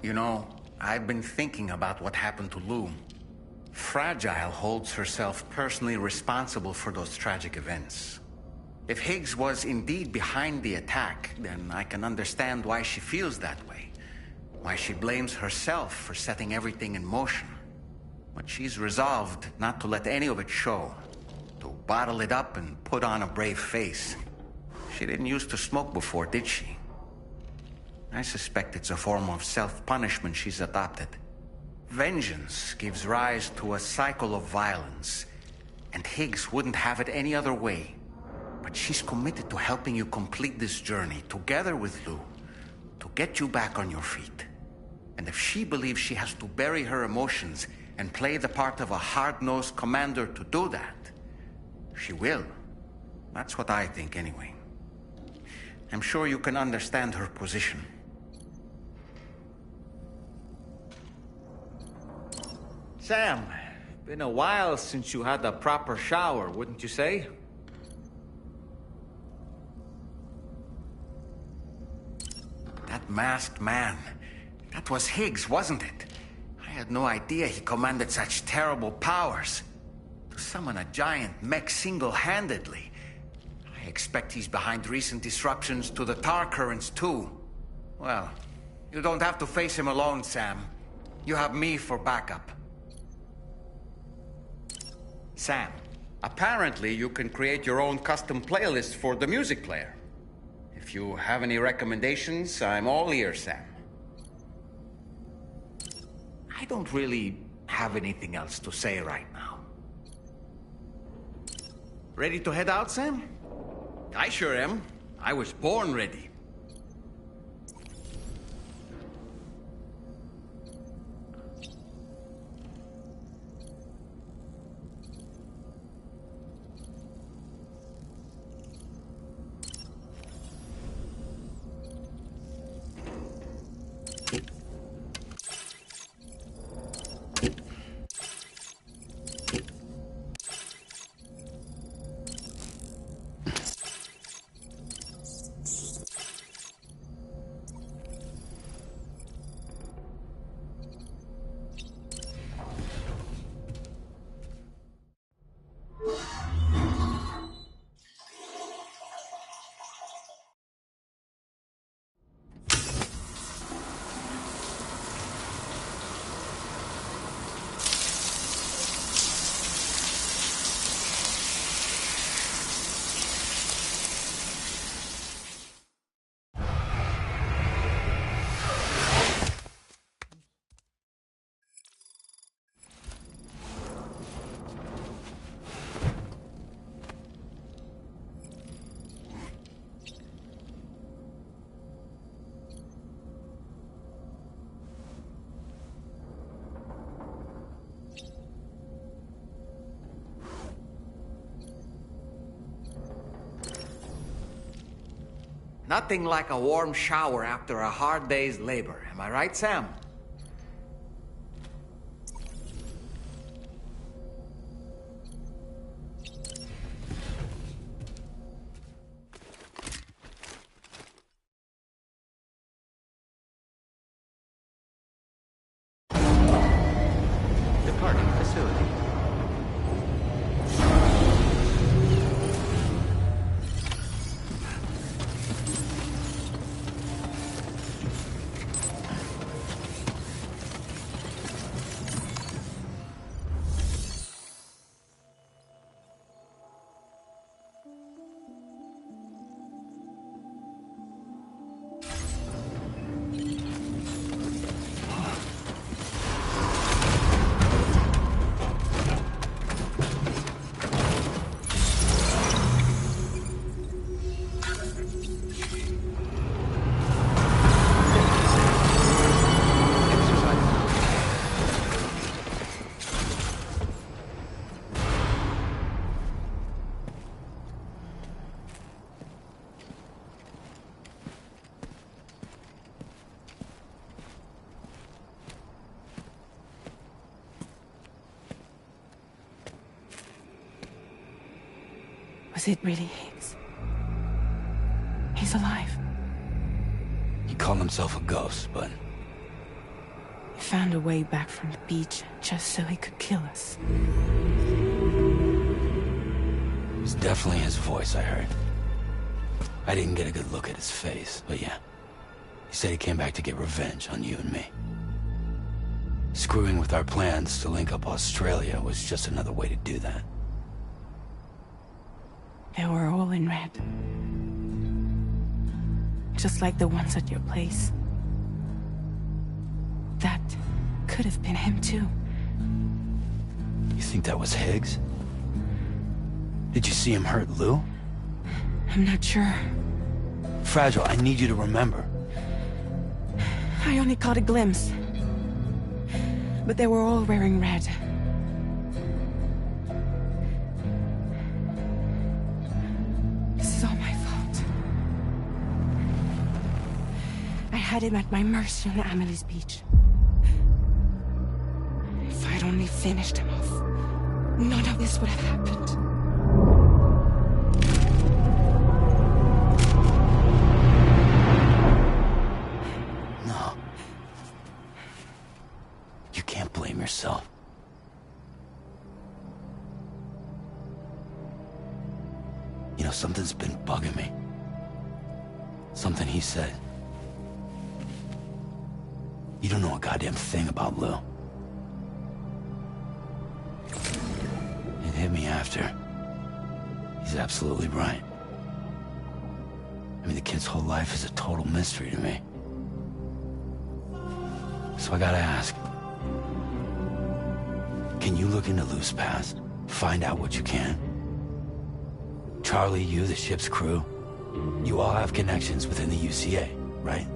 You know, I've been thinking about what happened to Lou. Fragile holds herself personally responsible for those tragic events. If Higgs was indeed behind the attack, then I can understand why she feels that way. Why she blames herself for setting everything in motion. But she's resolved not to let any of it show. To bottle it up and put on a brave face. She didn't used to smoke before, did she? I suspect it's a form of self-punishment she's adopted. Vengeance gives rise to a cycle of violence, and Higgs wouldn't have it any other way. But she's committed to helping you complete this journey, together with Lou, to get you back on your feet. And if she believes she has to bury her emotions and play the part of a hard-nosed commander to do that, she will. That's what I think, anyway. I'm sure you can understand her position. Sam, been a while since you had a proper shower, wouldn't you say? That masked man, that was Higgs, wasn't it? I had no idea he commanded such terrible powers. To summon a giant mech single-handedly. I expect he's behind recent disruptions to the tar currents too. Well, you don't have to face him alone, Sam. You have me for backup. Sam, apparently you can create your own custom playlist for the music player. If you have any recommendations, I'm all ears, Sam. I don't really have anything else to say right now. Ready to head out, Sam? I sure am. I was born ready. Nothing like a warm shower after a hard day's labor. Am I right, Sam? Departing facility. Was it really Higgs? He's alive. He called himself a ghost, but found a way back from the beach just so he could kill us. It was definitely his voice I heard. I didn't get a good look at his face, but yeah. He said he came back to get revenge on you and me. Screwing with our plans to link up Australia was just another way to do that. They were all in red. Just like the ones at your place. That could have been him too. You think that was Higgs? Did you see him hurt Lou? I'm not sure. Fragile, I need you to remember. I only caught a glimpse. But they were all wearing red. This is all my fault. I had him at my mercy on Amelie's beach. If I'd only finished him off, none of this would have happened. No. You can't blame yourself. You know, something's been bugging me. Something he said. You don't know a goddamn thing about Lou. It hit me after. He's absolutely right. I mean, the kid's whole life is a total mystery to me. So I gotta ask. Can you look into Lou's past? Find out what you can? Charlie, you, the ship's crew, you all have connections within the UCA, right?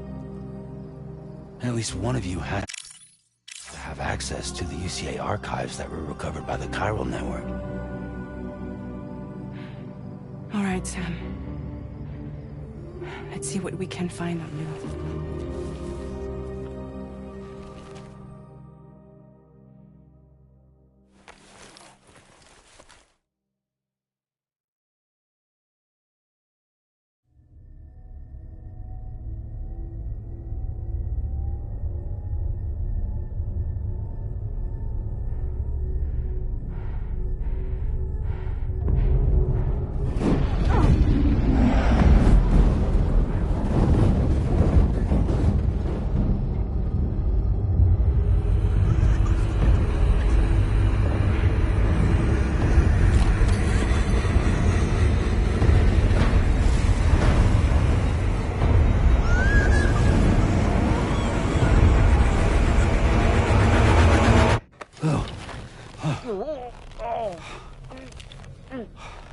And at least one of you has to have access to the UCA archives that were recovered by the Chiral Network. All right, Sam. Let's see what we can find on Lou.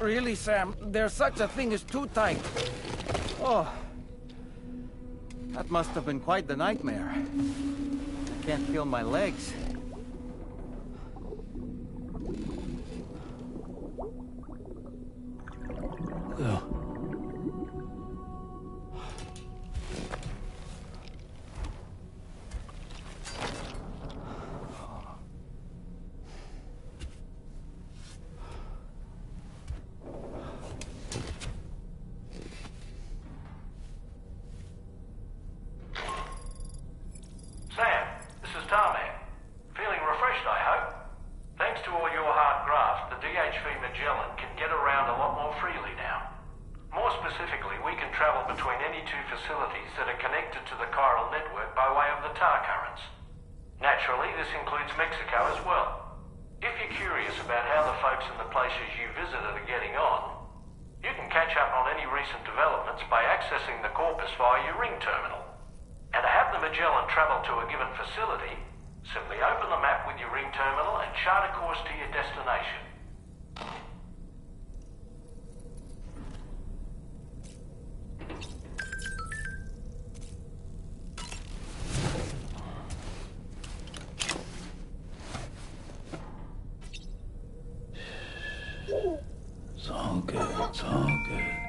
Really, Sam, there's such a thing as too tight. Oh. That must have been quite the nightmare. I can't feel my legs. Lou. Sam, this is Tarman. Feeling refreshed, I hope. Thanks to all your hard graft, the DHV Magellan can get around a lot more freely now. More specifically, we can travel between any two facilities that are connected to the chiral network by way of the tar currents. Naturally, this includes Mexico as well. If you're curious about how the folks in the places you visited are getting on, you can catch up on any recent developments by accessing the corpus via your ring terminal. And to have the Magellan travel to a given facility, simply open the map with your ring terminal and chart a course to your destination. It's all good, it's all good.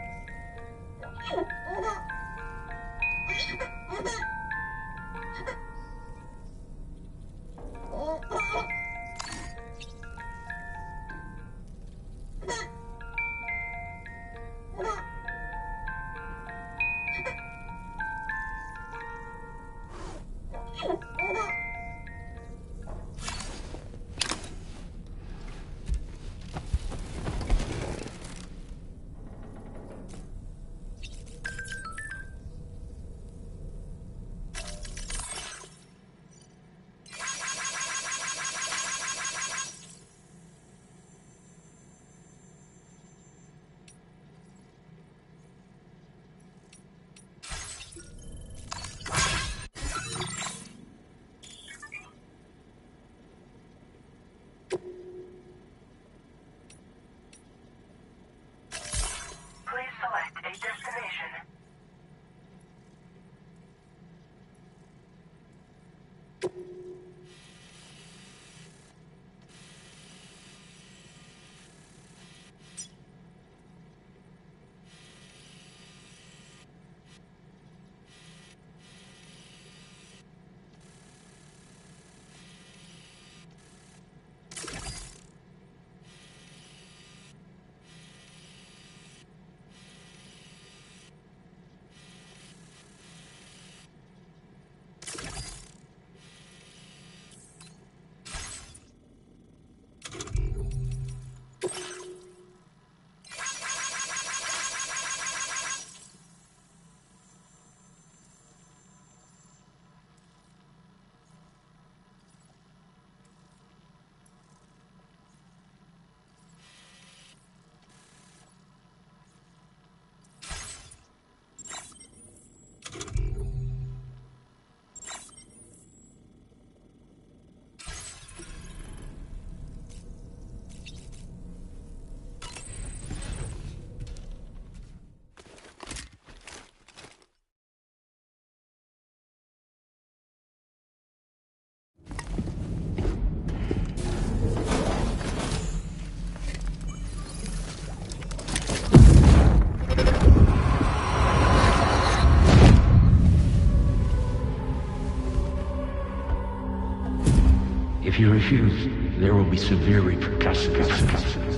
If you refuse, there will be severe repercussions.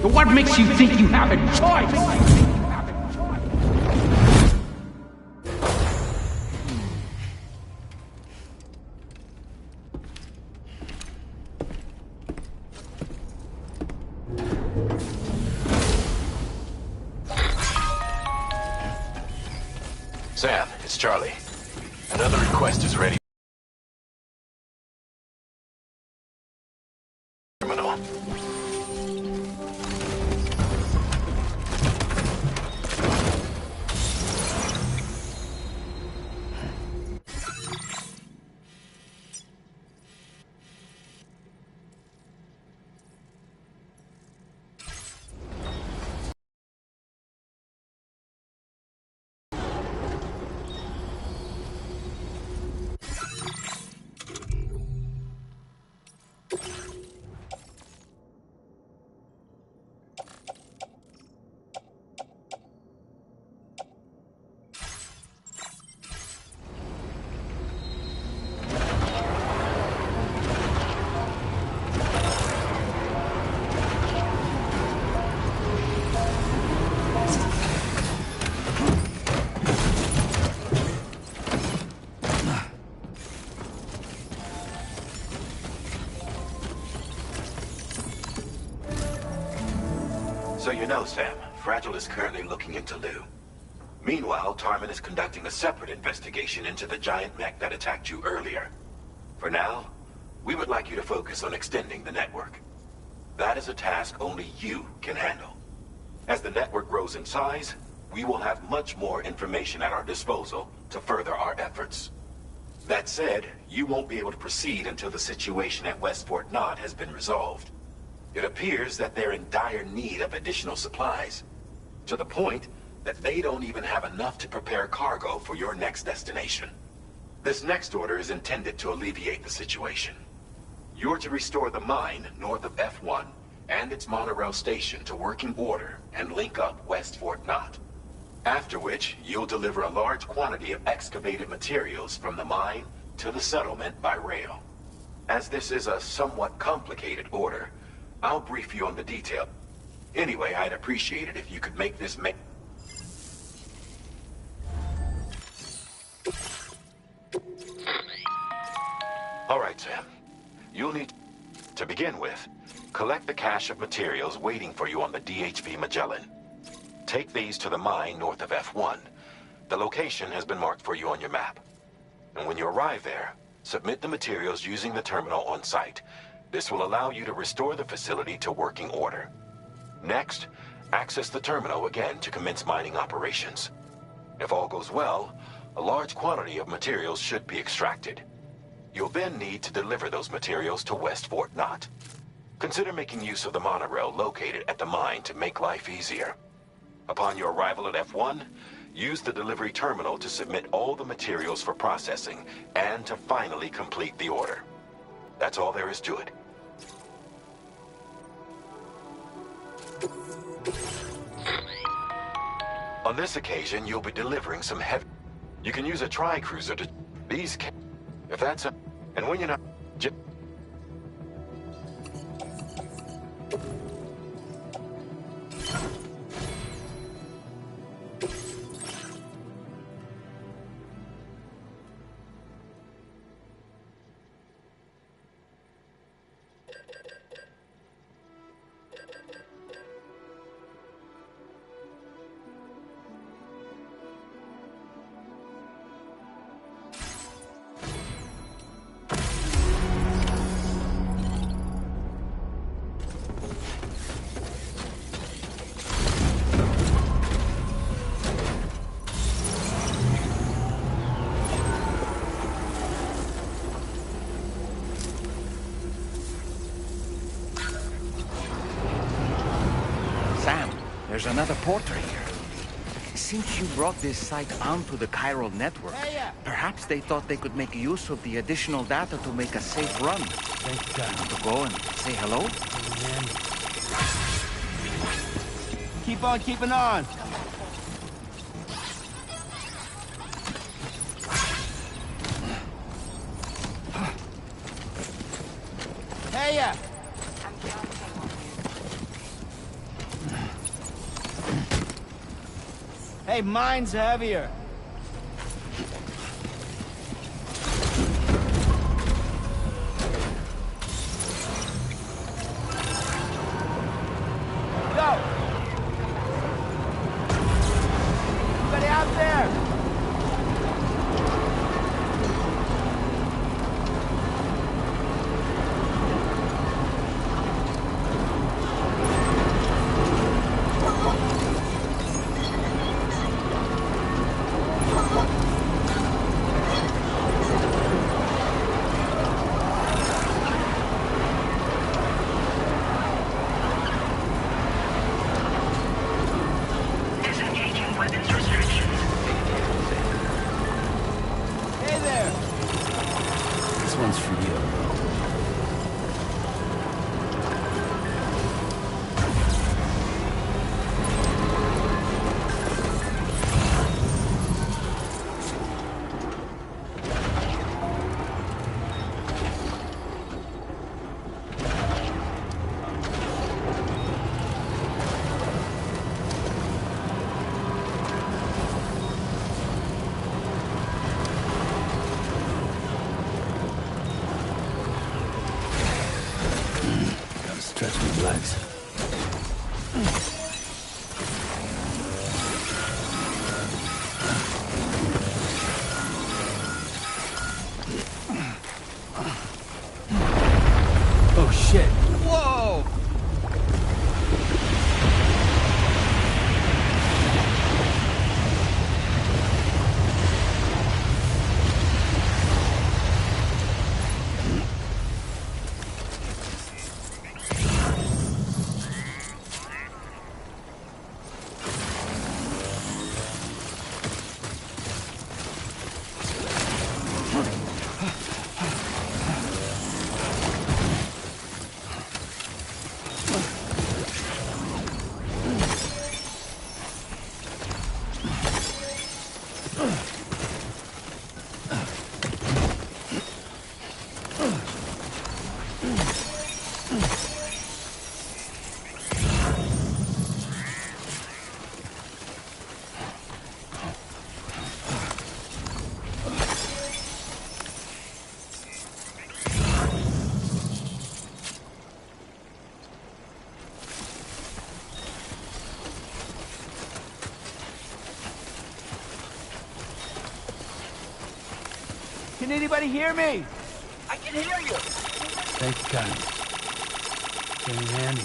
But what makes you think you have a choice? Sam, it's Charlie. Another request is ready. Terminal. So you know, Sam, Fragile is currently looking into Lou. Meanwhile, Tarman is conducting a separate investigation into the giant mech that attacked you earlier. For now, we would like you to focus on extending the network. That is a task only you can handle. As the network grows in size, we will have much more information at our disposal to further our efforts. That said, you won't be able to proceed until the situation at West Fort Knott has been resolved. It appears that they're in dire need of additional supplies, to the point that they don't even have enough to prepare cargo for your next destination. This next order is intended to alleviate the situation. You're to restore the mine north of F1 and its monorail station to working order and link up West Fort Knott. After which, you'll deliver a large quantity of excavated materials from the mine to the settlement by rail. As this is a somewhat complicated order, I'll brief you on the detail. Anyway, I'd appreciate it if you could make this All right, Sam. You'll need to begin with, collect the cache of materials waiting for you on the DHV Magellan. Take these to the mine north of F1. The location has been marked for you on your map. And when you arrive there, submit the materials using the terminal on site. This will allow you to restore the facility to working order. Next, access the terminal again to commence mining operations. If all goes well, a large quantity of materials should be extracted. You'll then need to deliver those materials to West Fort Knott. Consider making use of the monorail located at the mine to make life easier. Upon your arrival at F1, use the delivery terminal to submit all the materials for processing and to finally complete the order. That's all there is to it. On this occasion, you'll be delivering some heavy... You can use a tri-cruiser to... These can... If that's a... And when you're not... There's another porter here. Since you brought this site onto the chiral network, perhaps they thought they could make use of the additional data to make a safe run. Thank God. To go and say hello? Keep on keeping on. Hey, ya! Hey, mine's heavier. Go! Anybody out there? Disengaging weapons restrictions. Hey there! This one's for you. Gotta stretch my legs. Oh shit! Whoa! Can anybody hear me? I can hear you. Thank you, Connie. Came in handy.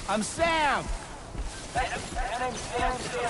I'm Sam! My name's Sam too.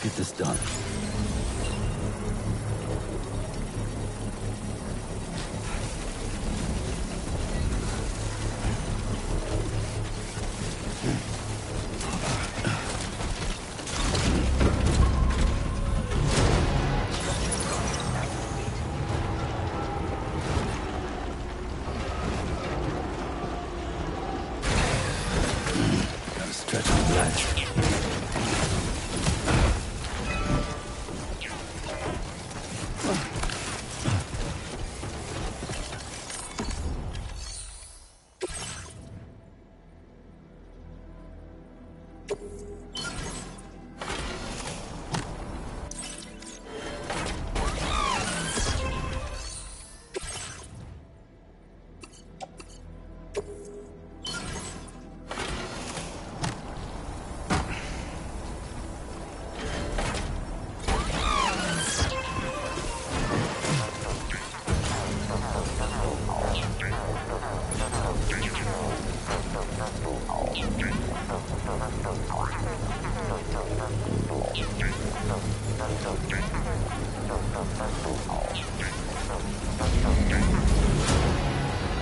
get this done. Gotta stretch the ledge.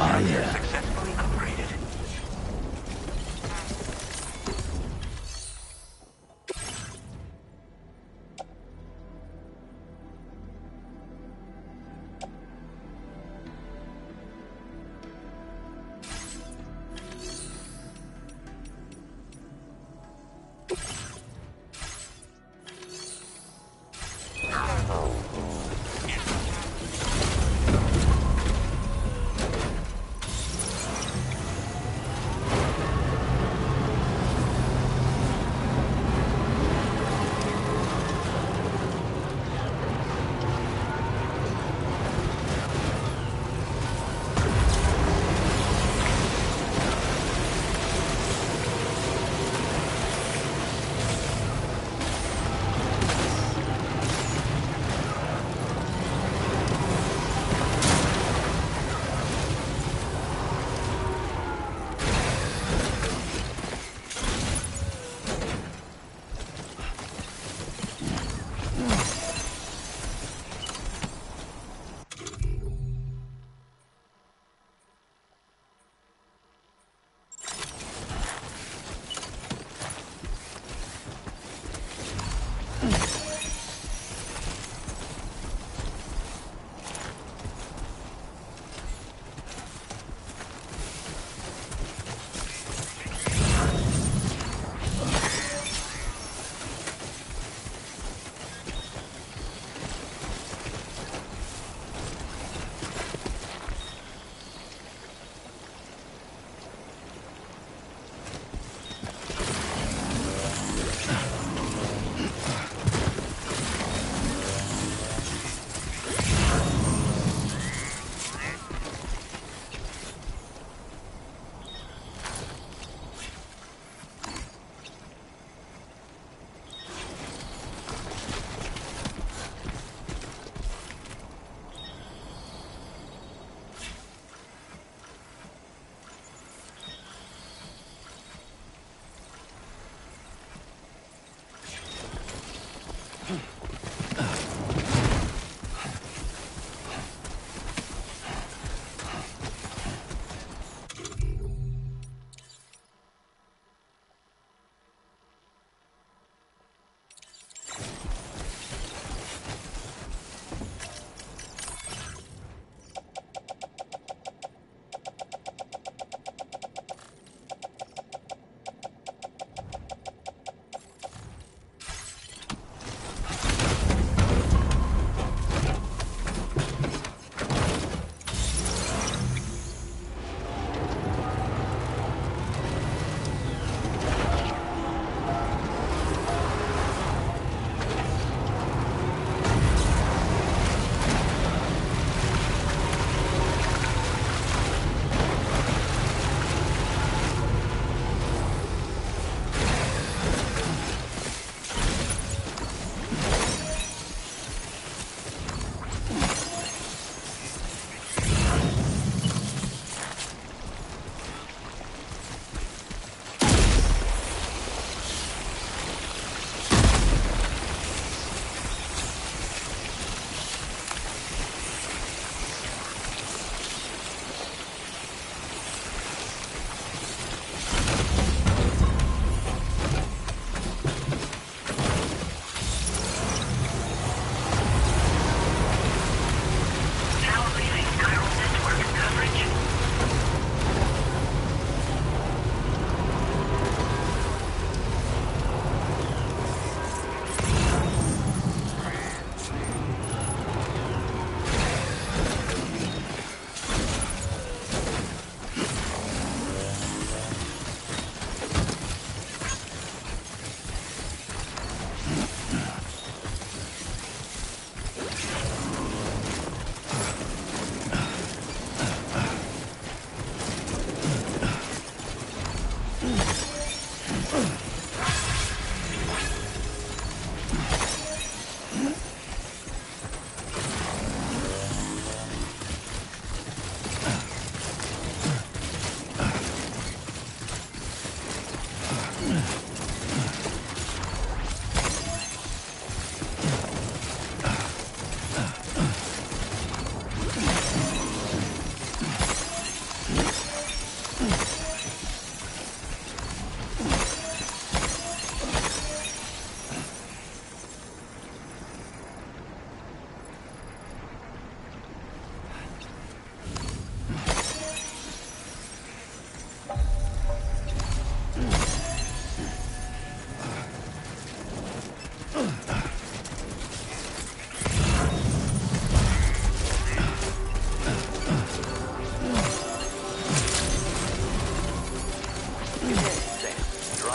Ah, yeah. Successfully upgraded.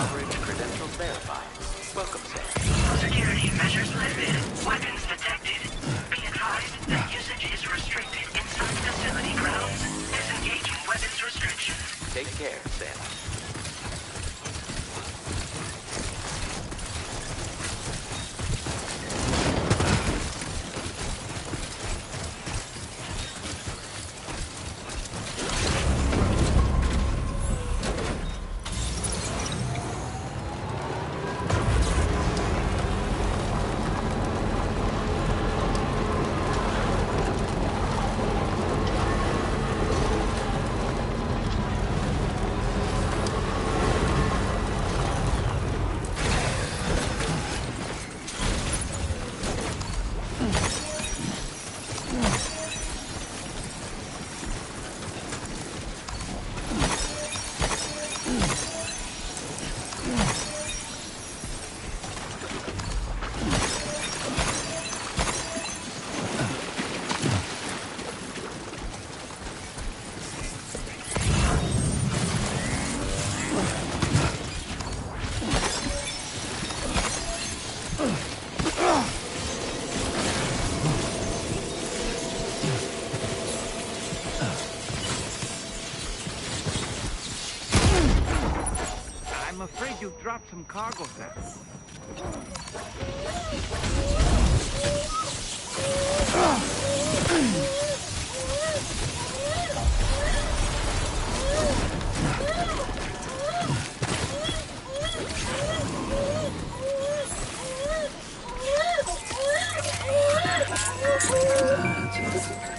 Coverage credentials verified. Welcome, Sam. Security measures lifted. Weapons detected. Be advised that usage is restricted inside facility grounds. Disengaging weapons restrictions. Take care, Sam. I'm afraid you dropped some cargo, Sam. Everything's okay.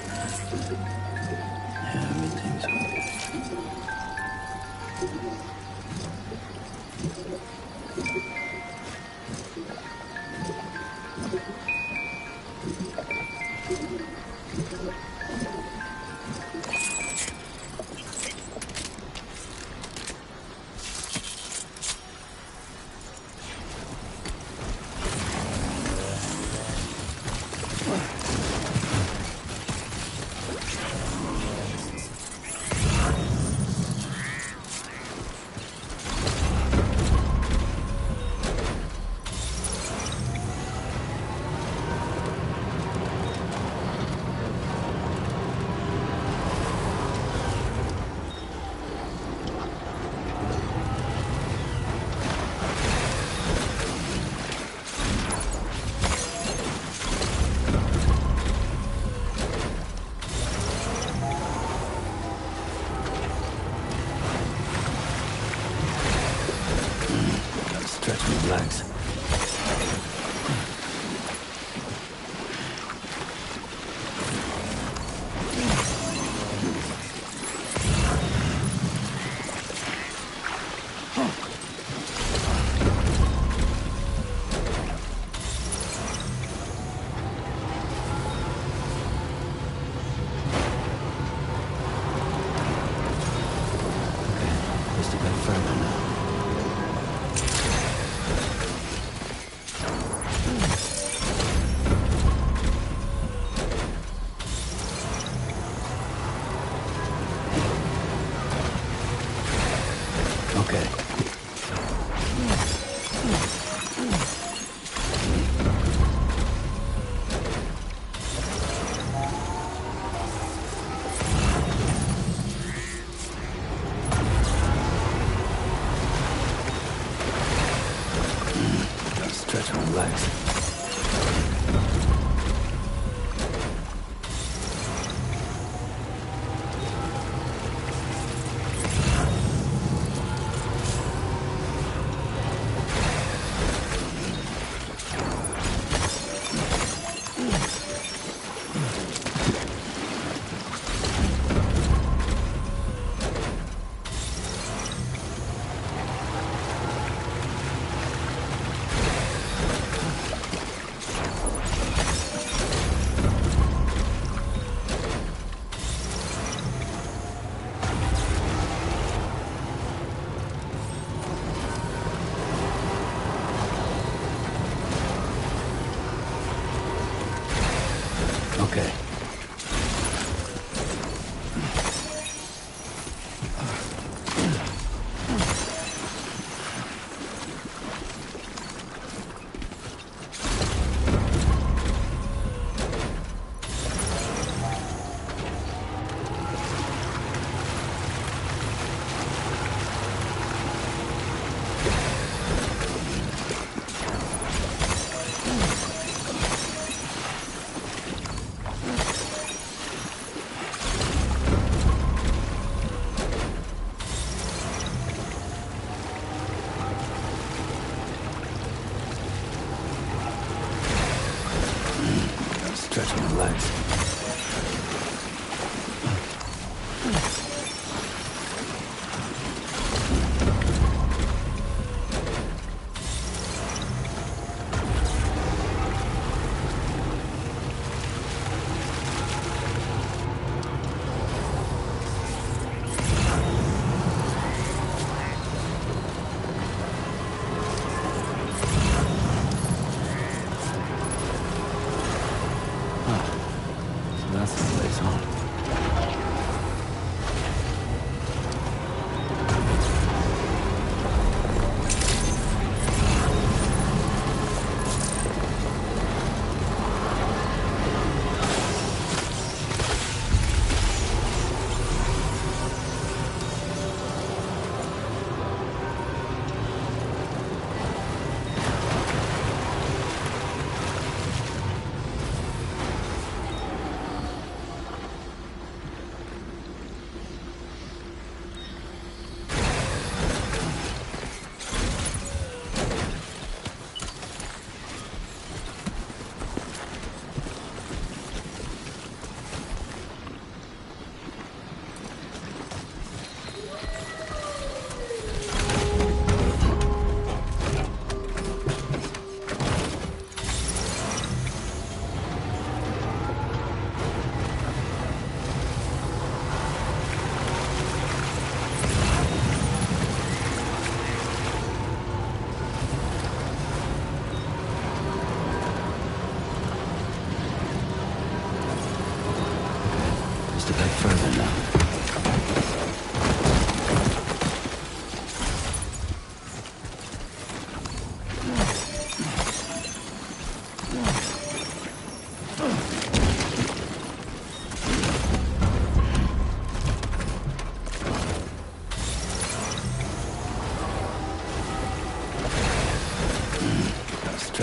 Stretch my legs. Just a bit further now. Okay. Gotta stretch my legs.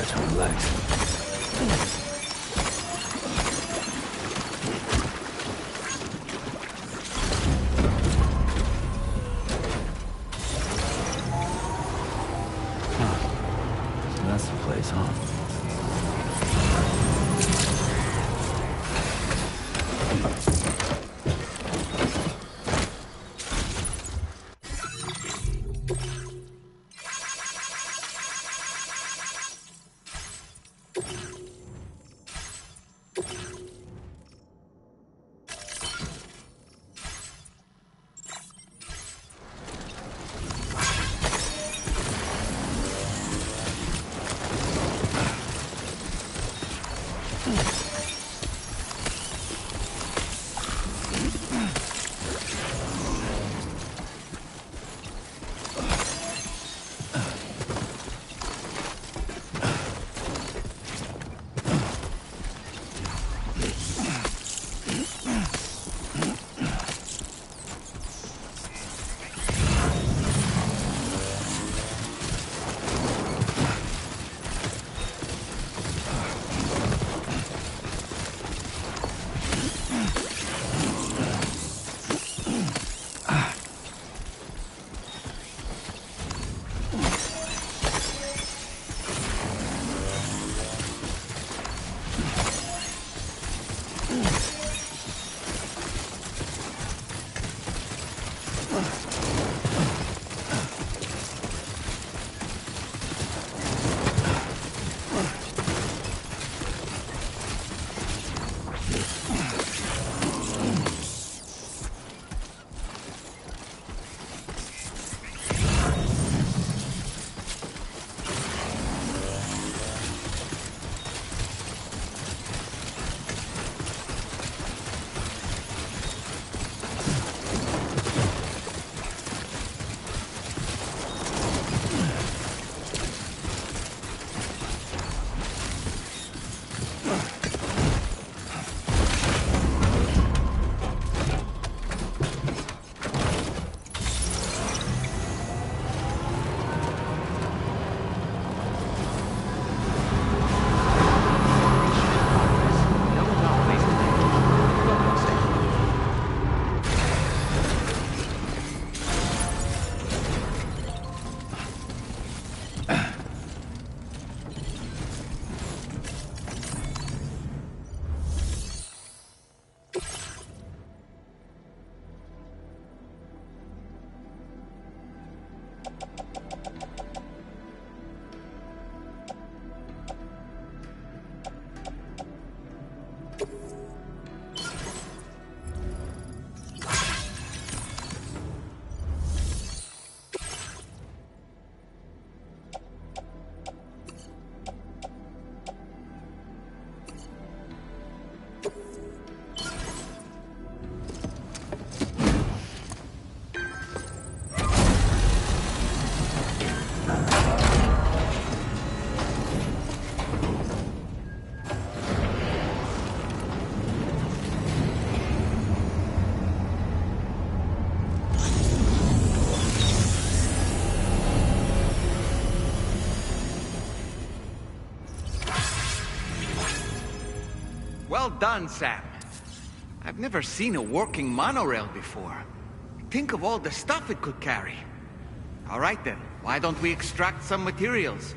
stretch my legs. So that's the place, huh? Well done, Sam. I've never seen a working monorail before. Think of all the stuff it could carry. All right then, why don't we extract some materials?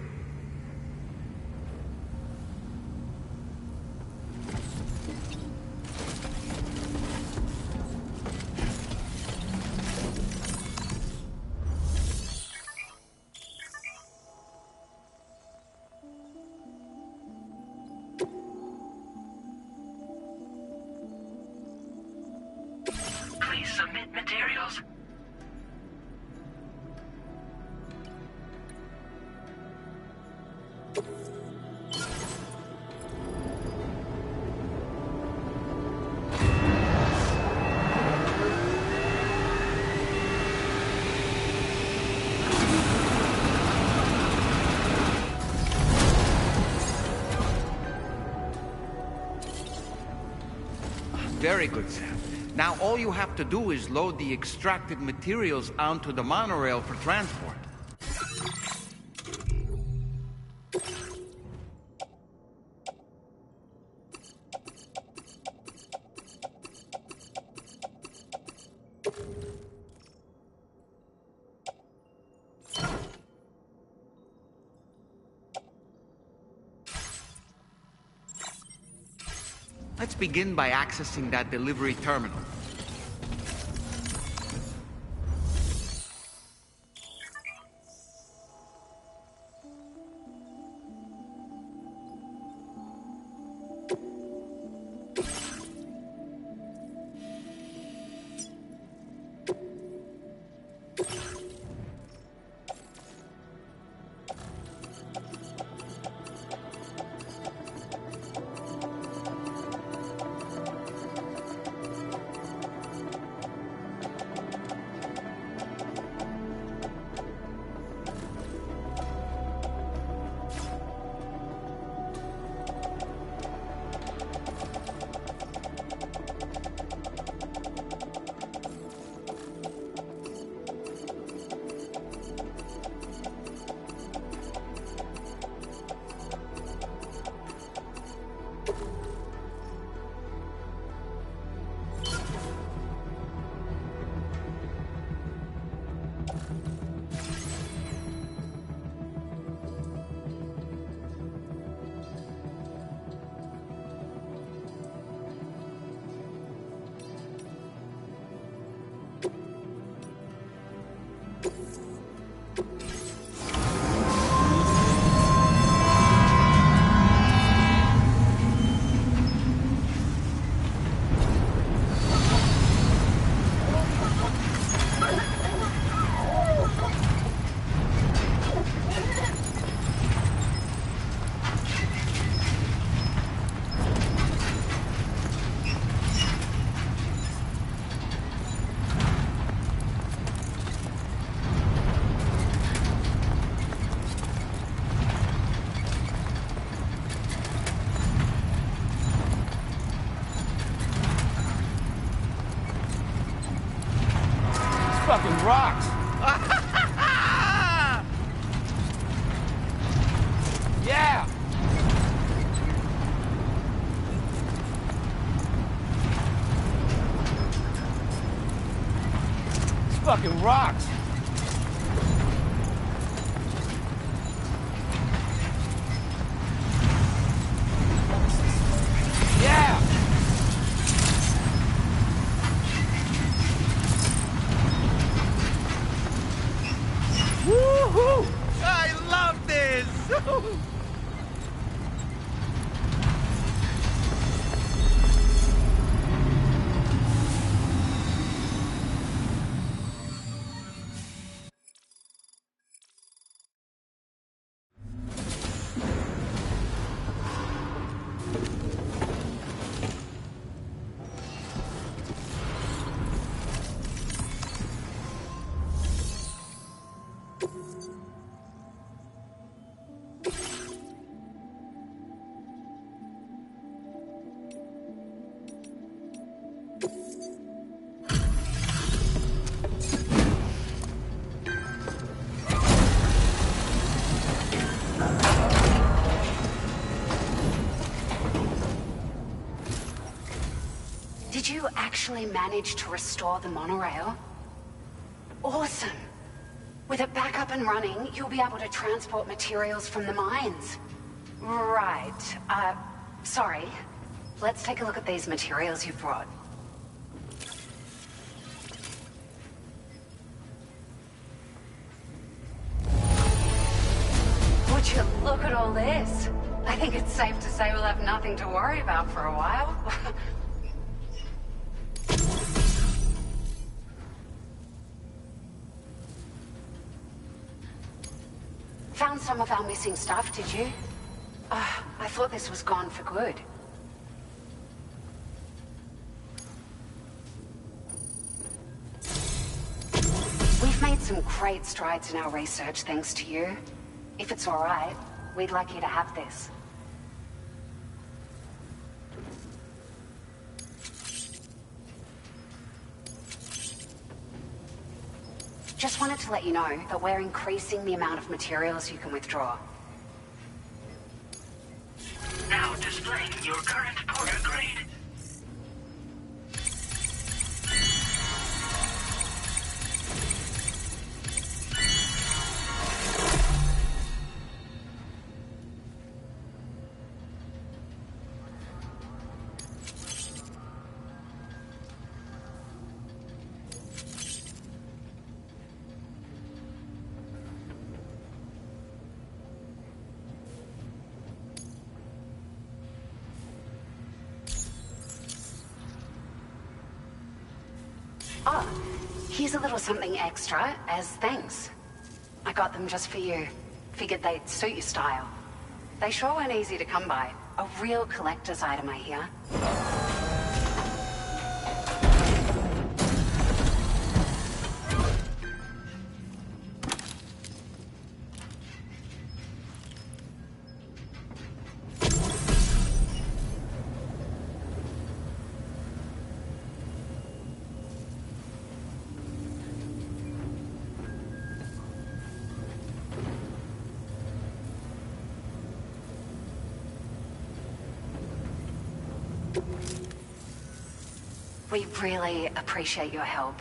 Please submit materials. Very good, Sam. Now all you have to do is load the extracted materials onto the monorail for transport. Let's begin by accessing that delivery terminal. Fucking rocks! Yeah! It's fucking rocks! Yeah! Woohoo! I love this! Did you actually manage to restore the monorail? Awesome! With it back up and running, you'll be able to transport materials from the mines. Right. Sorry. Let's take a look at these materials you've brought. Would you look at all this? I think it's safe to say we'll have nothing to worry about for a while. Found some of our missing stuff, did you? I thought this was gone for good. We've made some great strides in our research thanks to you. If it's all right, we'd like you to have this. Just wanted to let you know that we're increasing the amount of materials you can withdraw. Now displaying your current porter grade. Oh, here's a little something extra as thanks. I got them just for you. Figured they'd suit your style. They sure weren't easy to come by. A real collector's item, I hear. We really appreciate your help.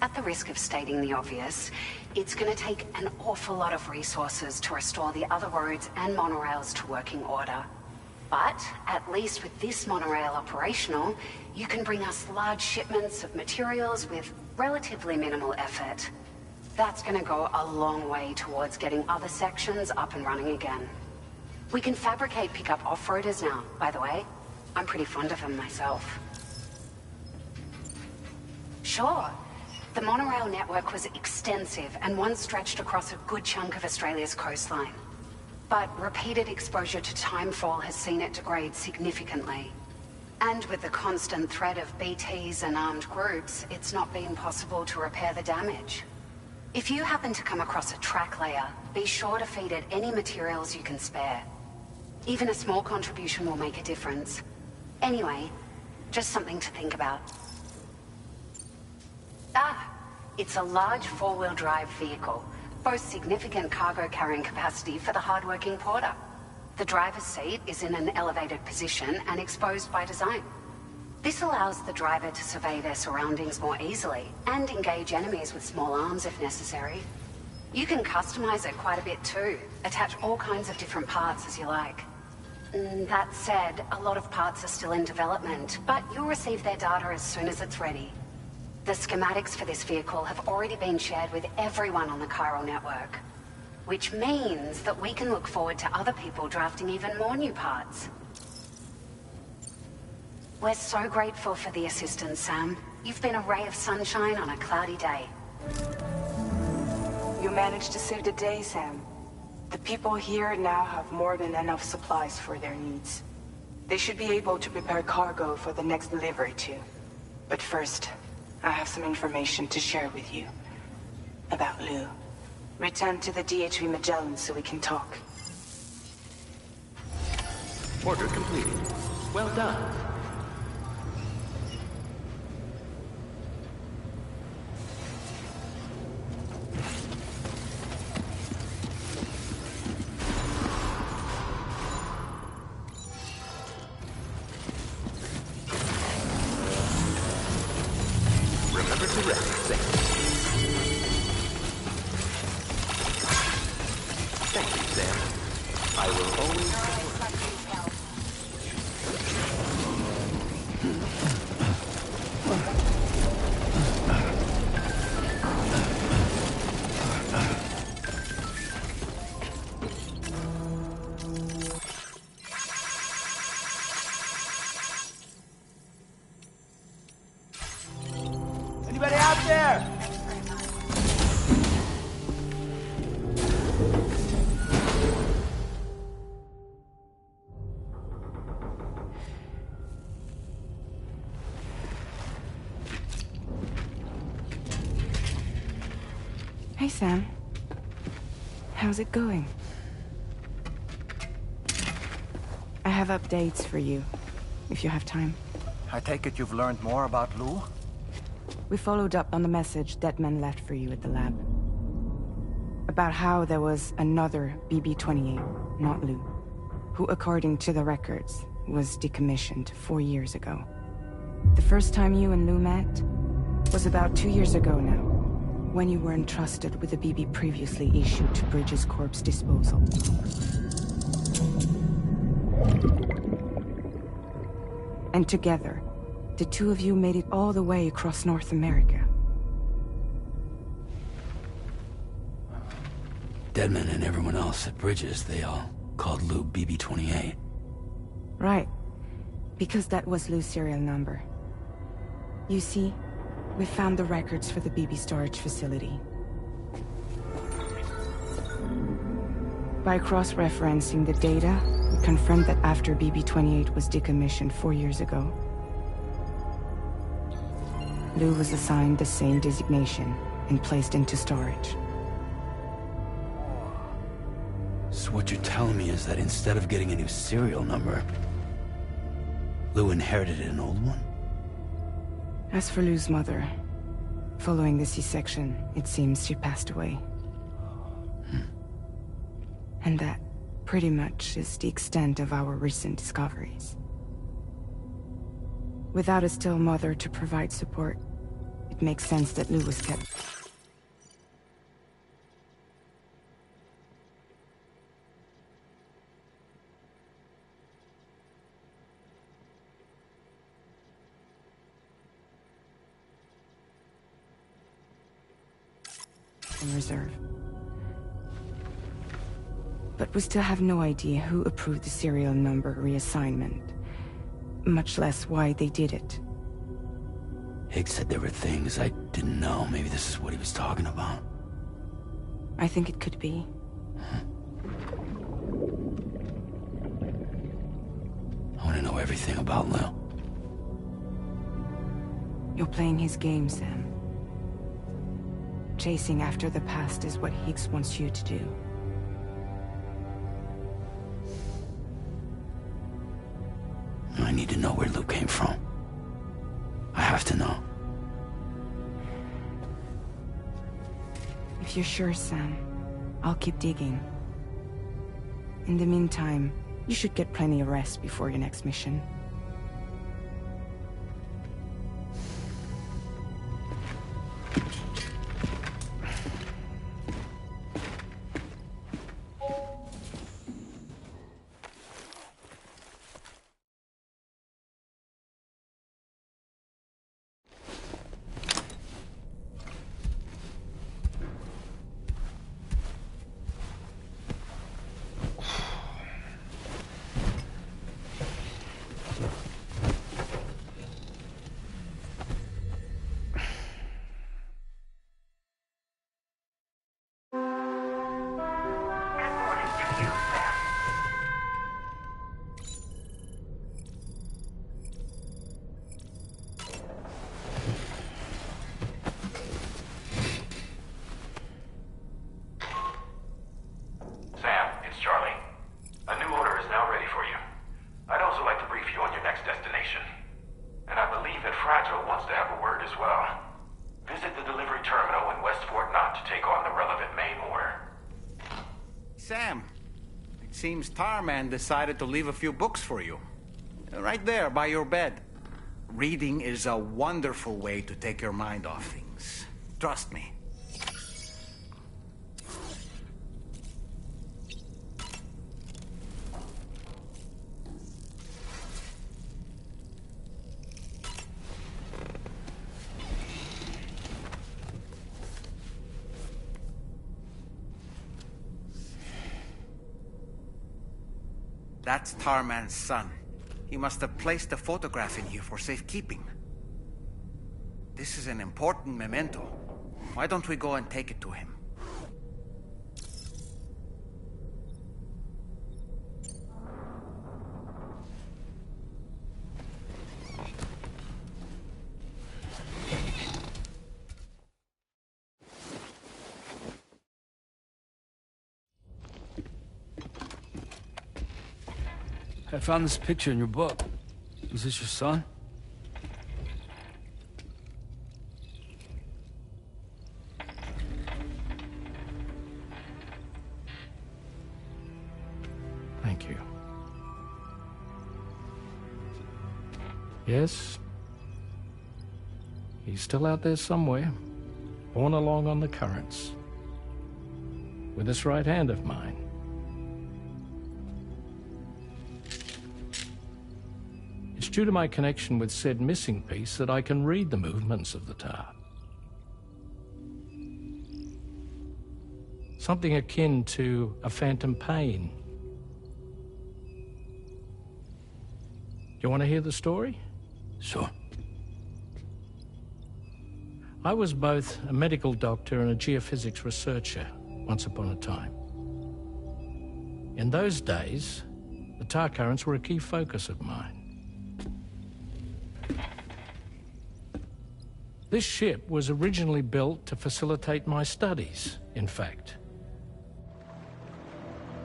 At the risk of stating the obvious, it's going to take an awful lot of resources to restore the other roads and monorails to working order. But, at least with this monorail operational, you can bring us large shipments of materials with relatively minimal effort. That's going to go a long way towards getting other sections up and running again. We can fabricate pickup off-roaders now, by the way. I'm pretty fond of them myself. Sure. The monorail network was extensive and once stretched across a good chunk of Australia's coastline. But repeated exposure to timefall has seen it degrade significantly. And with the constant threat of BTs and armed groups, it's not been possible to repair the damage. If you happen to come across a track layer, be sure to feed it any materials you can spare. Even a small contribution will make a difference. Anyway, just something to think about. Ah, it's a large four-wheel drive vehicle, boasts significant cargo carrying capacity for the hard-working porter. The driver's seat is in an elevated position and exposed by design. This allows the driver to survey their surroundings more easily and engage enemies with small arms if necessary. You can customize it quite a bit too, attach all kinds of different parts as you like. That said, a lot of parts are still in development, but you'll receive their data as soon as it's ready. The schematics for this vehicle have already been shared with everyone on the chiral network, which means that we can look forward to other people drafting even more new parts. We're so grateful for the assistance, Sam. You've been a ray of sunshine on a cloudy day. You managed to save the day, Sam. The people here now have more than enough supplies for their needs. They should be able to prepare cargo for the next delivery too. But first, I have some information to share with you. About Lou. Return to the DHV Magellan so we can talk. Order completed. Well done. Remember to rest, Sam. Thank you, Sam. I will always support Anybody out there? Hey, Sam. How's it going? I have updates for you, if you have time. I take it you've learned more about Lou? We followed up on the message Deadman left for you at the lab. About how there was another BB-28, not Lou, who, according to the records, was decommissioned 4 years ago. The first time you and Lou met was about 2 years ago now, when you were entrusted with the BB previously issued to Bridges Corp's disposal. And together, the two of you made it all the way across North America. Deadman and everyone else at Bridges, they all called Lou BB-28. Right. Because that was Lou's serial number. You see, We found the records for the BB storage facility. By cross-referencing the data, we confirmed that after BB-28 was decommissioned 4 years ago, Lou was assigned the same designation and placed into storage. So what you're telling me is that instead of getting a new serial number, Lou inherited an old one? As for Lou's mother, following the C-section, it seems she passed away. And that pretty much is the extent of our recent discoveries. Without a still mother to provide support, it makes sense that Lou was kept. In reserve. But we still have no idea who approved the serial number reassignment, much less why they did it. Higgs said there were things I didn't know. Maybe this is what he was talking about. I think it could be. I want to know everything about Lou. You're playing his game, Sam. Chasing after the past is what Higgs wants you to do. I need to know where Lou came from. I have to know. If you're sure, Sam, I'll keep digging. In the meantime, you should get plenty of rest before your next mission. Sam, it seems Tarman decided to leave a few books for you. Right there, by your bed. Reading is a wonderful way to take your mind off things. Trust me. That's Tarman's son. He must have placed a photograph in here for safekeeping. This is an important memento. Why don't we go and take it to him? I found this picture in your book. Is this your son? Thank you. Yes. He's still out there somewhere, borne along on the currents. With this right hand of mine. It's due to my connection with said missing piece that I can read the movements of the tar. Something akin to a phantom pain. You want to hear the story? Sure. I was both a medical doctor and a geophysics researcher once upon a time. In those days, the tar currents were a key focus of mine. This ship was originally built to facilitate my studies, in fact.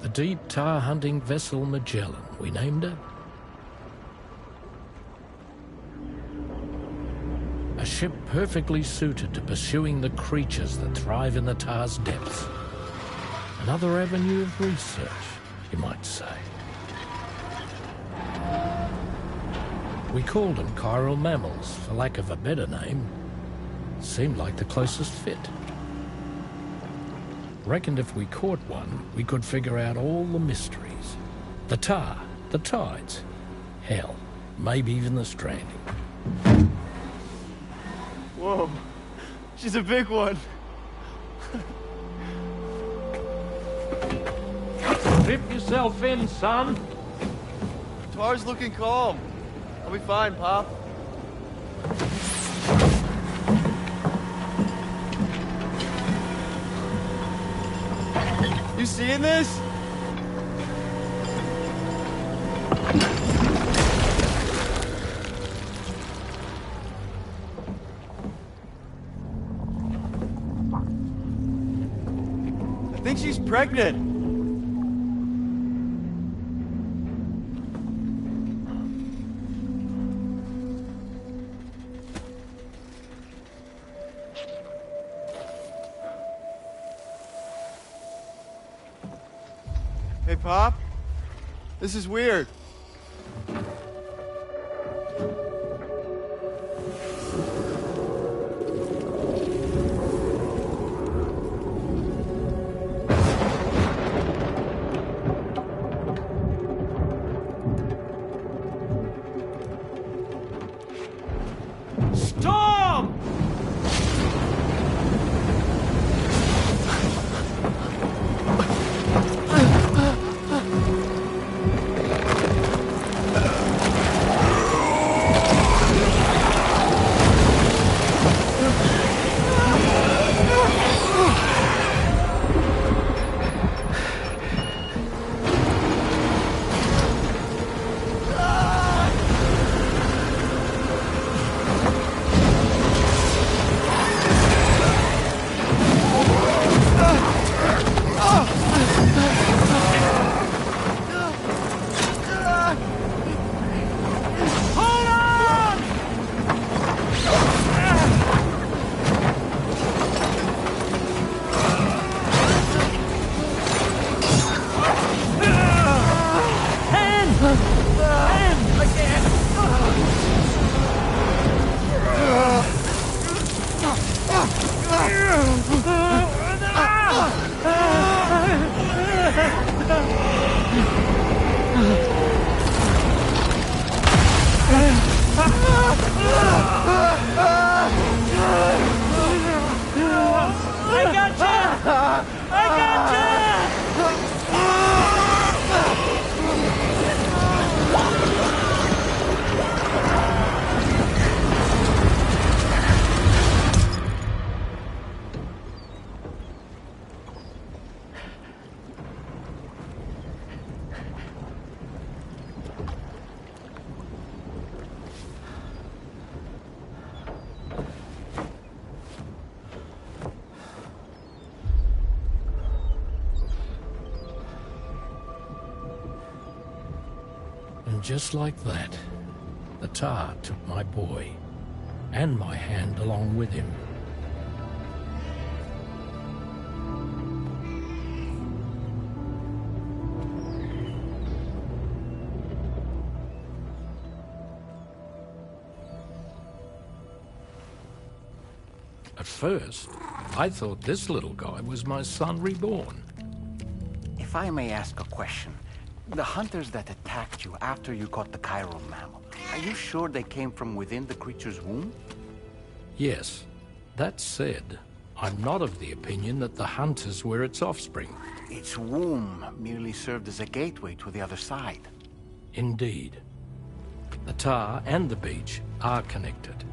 The deep tar hunting vessel Magellan, we named it. A ship perfectly suited to pursuing the creatures that thrive in the tar's depths. Another avenue of research, you might say. We called them chiral mammals, for lack of a better name. Seemed like the closest fit. Reckoned if we caught one, we could figure out all the mysteries. The tar, the tides, hell, maybe even the stranding. Whoa, she's a big one. Dip yourself in, son. Tar's looking calm. I'll be fine, Pop. You seeing this? I think she's pregnant. Hey, Pop. This is weird. Storm! And just like that, the tar took my boy, and my hand along with him. At first, I thought this little guy was my son reborn. If I may ask a question, the hunters that attacked you after you caught the chiral mammal, are you sure they came from within the creature's womb? Yes. That said, I'm not of the opinion that the hunters were its offspring. Its womb merely served as a gateway to the other side. Indeed. The tar and the beach are connected.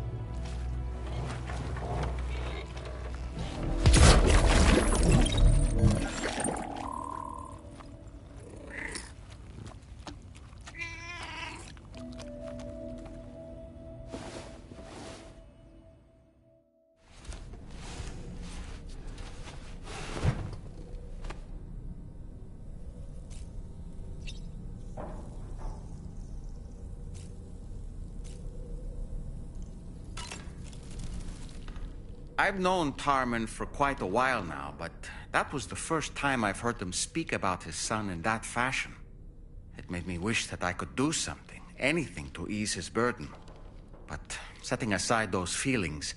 I've known Tarman for quite a while now, but that was the first time I've heard him speak about his son in that fashion. It made me wish that I could do something, anything to ease his burden. But setting aside those feelings,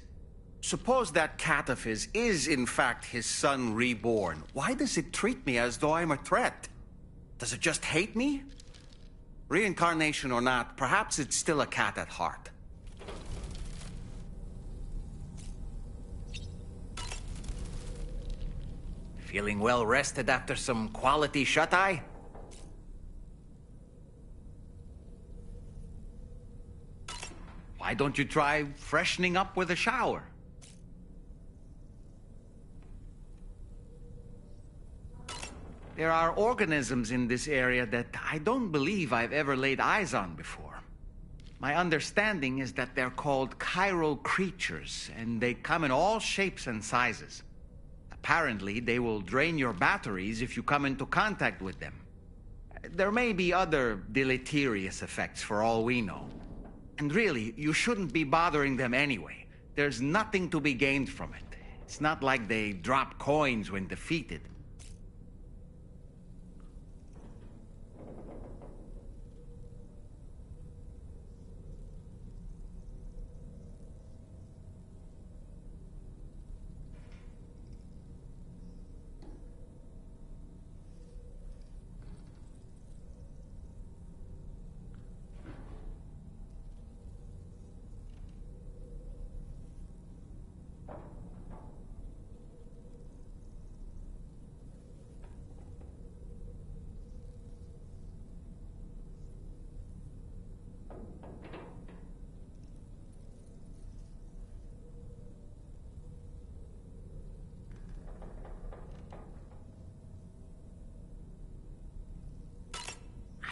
suppose that cat of his is in fact his son reborn. Why does it treat me as though I'm a threat? Does it just hate me? Reincarnation or not, perhaps it's still a cat at heart. Feeling well rested after some quality shut-eye? Why don't you try freshening up with a shower? There are organisms in this area that I don't believe I've ever laid eyes on before. My understanding is that they're called chiral creatures, and they come in all shapes and sizes. Apparently, they will drain your batteries if you come into contact with them. There may be other deleterious effects for all we know. And really, you shouldn't be bothering them anyway. There's nothing to be gained from it. It's not like they drop coins when defeated.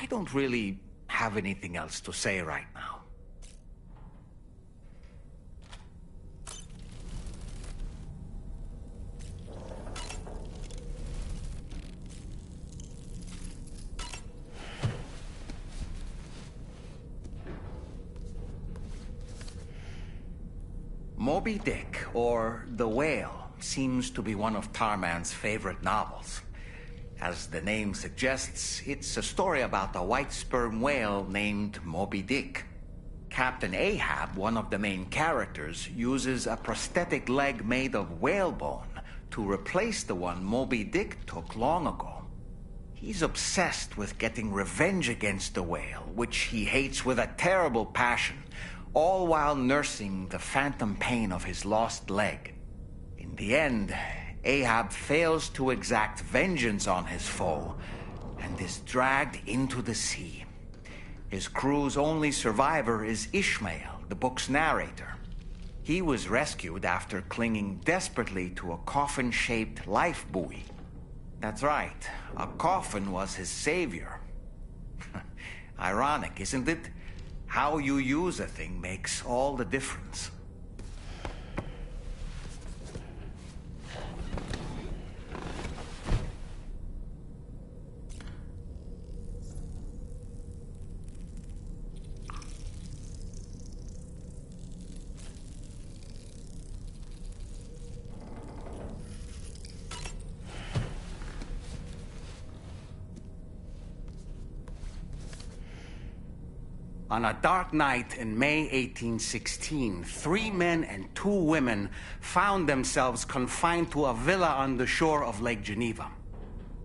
I don't really have anything else to say right now. Moby Dick, or The Whale, seems to be one of Tarman's favorite novels. As the name suggests, it's a story about a white sperm whale named Moby Dick. Captain Ahab, one of the main characters, uses a prosthetic leg made of whalebone to replace the one Moby Dick took long ago. He's obsessed with getting revenge against the whale, which he hates with a terrible passion, all while nursing the phantom pain of his lost leg. In the end, Ahab fails to exact vengeance on his foe and is dragged into the sea. His crew's only survivor is Ishmael, the book's narrator. He was rescued after clinging desperately to a coffin-shaped life buoy. That's right, a coffin was his savior. Ironic, isn't it? How you use a thing makes all the difference. On a dark night in May 1816, 3 men and 2 women found themselves confined to a villa on the shore of Lake Geneva.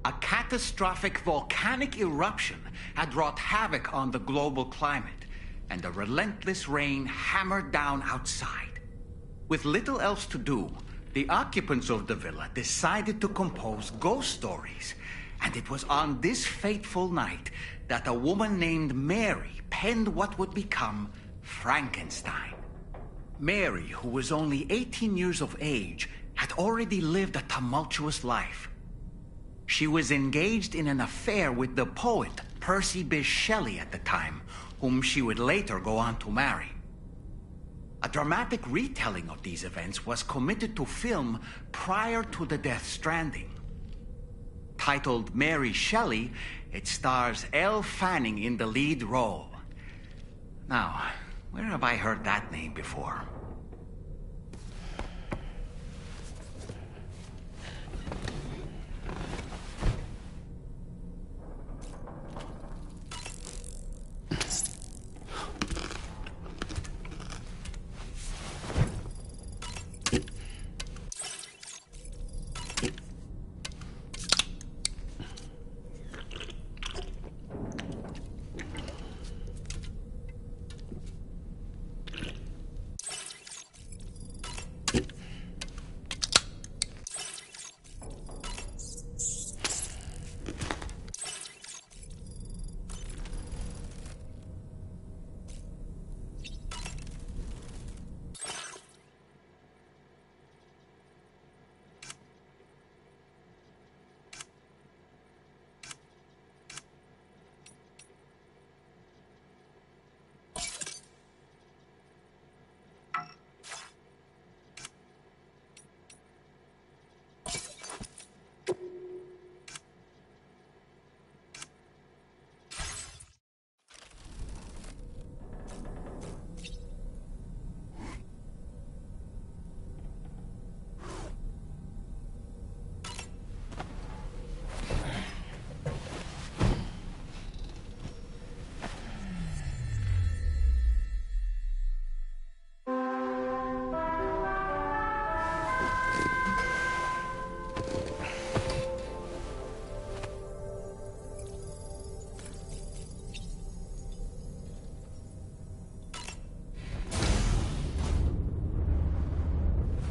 A catastrophic volcanic eruption had wrought havoc on the global climate, and a relentless rain hammered down outside. With little else to do, the occupants of the villa decided to compose ghost stories. And it was on this fateful night that a woman named Mary penned what would become Frankenstein. Mary, who was only 18 years of age, had already lived a tumultuous life. She was engaged in an affair with the poet Percy Bysshe Shelley at the time, whom she would later go on to marry. A dramatic retelling of these events was committed to film prior to the death Stranding. Titled Mary Shelley, it stars Elle Fanning in the lead role. Now, where have I heard that name before?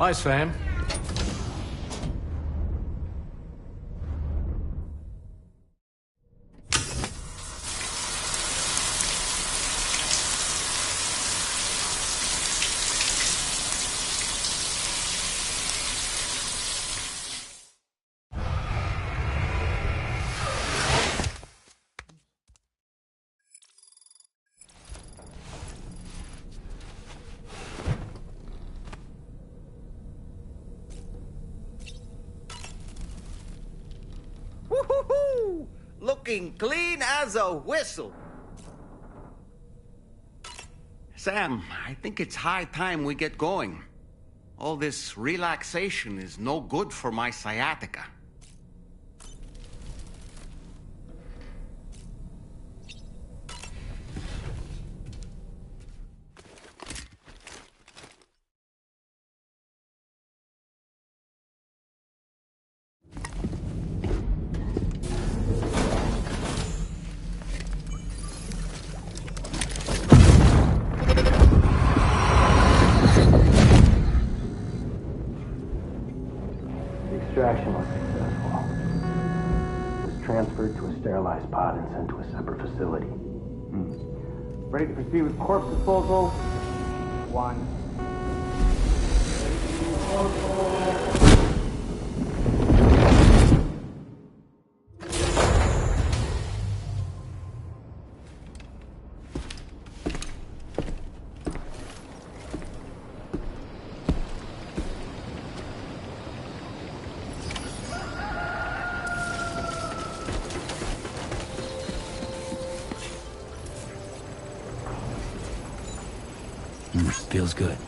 Hi, Sam. Woo-hoo-hoo! Looking clean as a whistle. Sam, I think it's high time we get going. All this relaxation is no good for my sciatica. Extraction was successful. It was transferred to a sterilized pod and sent to a separate facility. Ready to proceed with corpse disposal? 1. Feels good.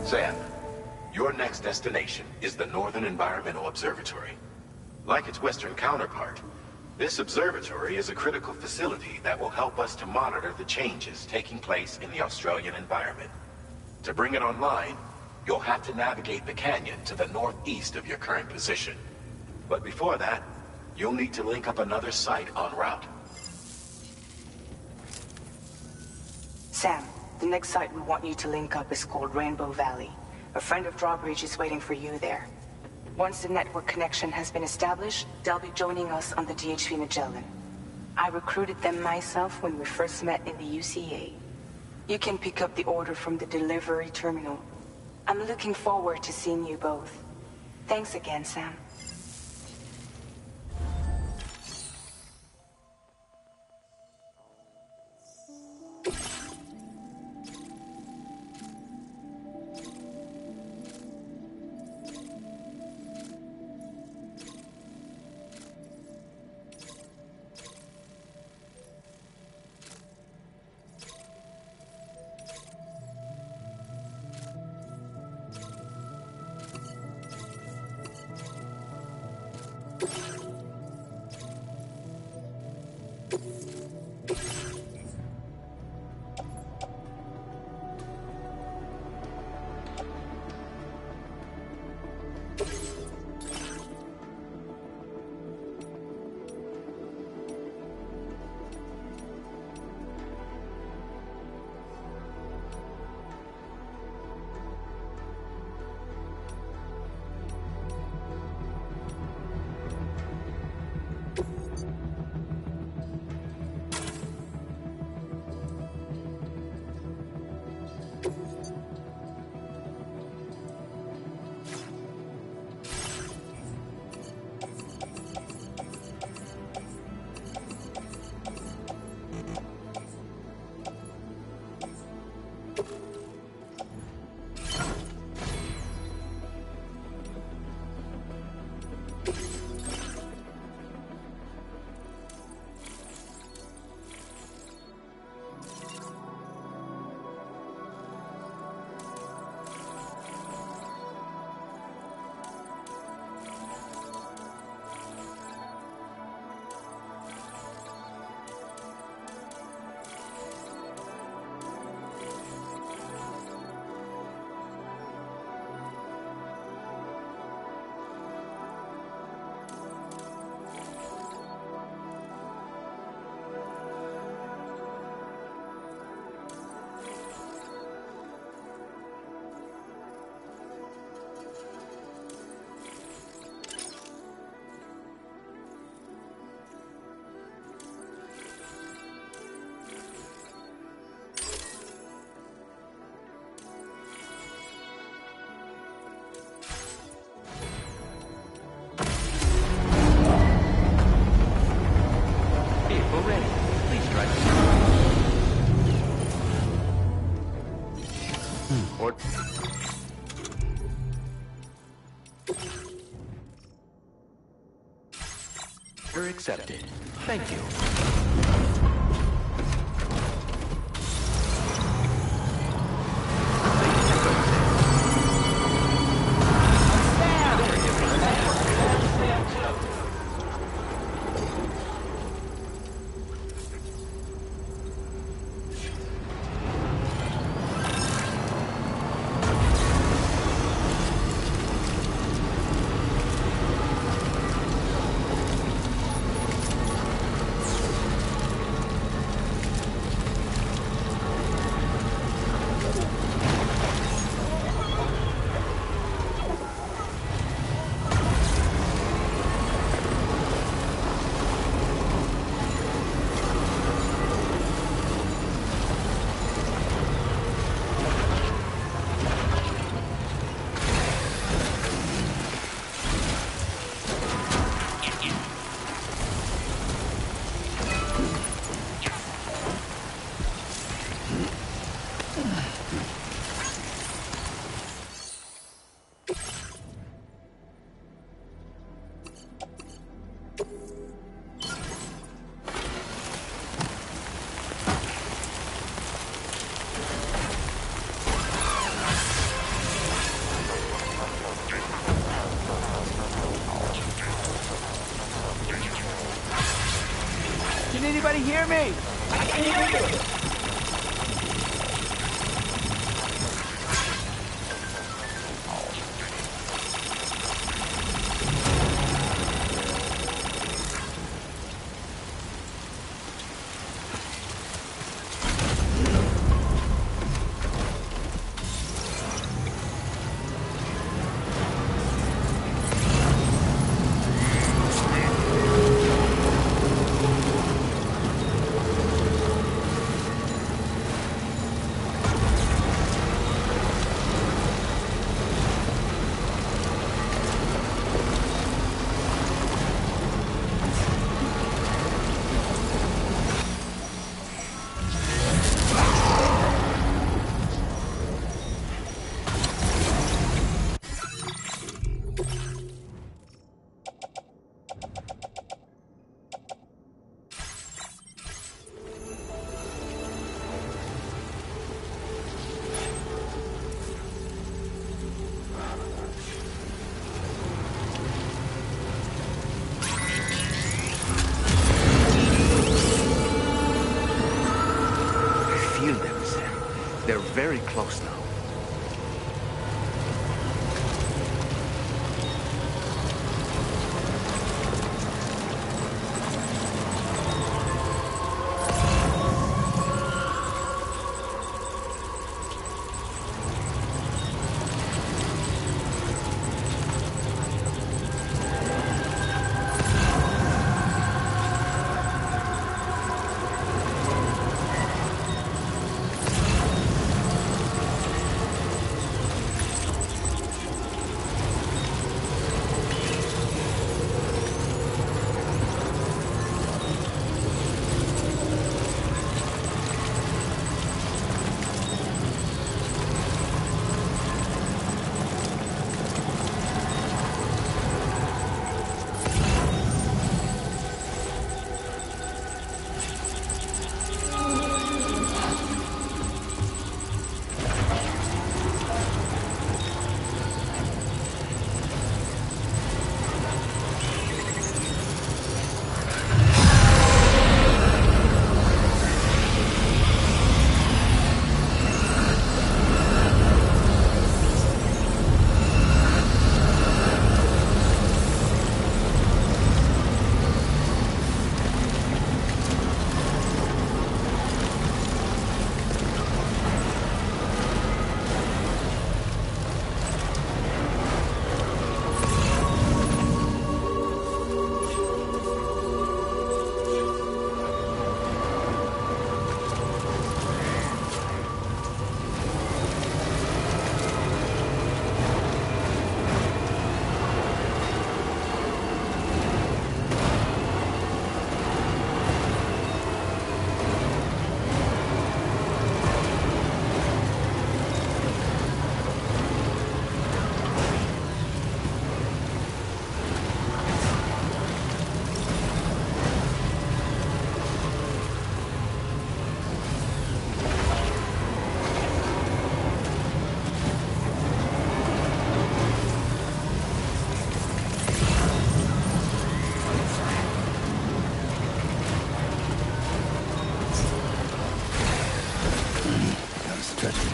Sam, your next destination is the Northern Environmental Observatory. Like its Western counterpart, this observatory is a critical facility that will help us to monitor the changes taking place in the Australian environment. To bring it online, you'll have to navigate the canyon to the northeast of your current position. But before that, you'll need to link up another site en route. Sam, the next site we want you to link up is called Rainbow Valley. A friend of Drawbridge is waiting for you there. Once the network connection has been established, they'll be joining us on the DHV Magellan. I recruited them myself when we first met in the UCA. You can pick up the order from the delivery terminal. I'm looking forward to seeing you both. Thanks again, Sam. Or... Order accepted. Thank you. Can anybody hear me? I can hear you! They're very close now. stretching.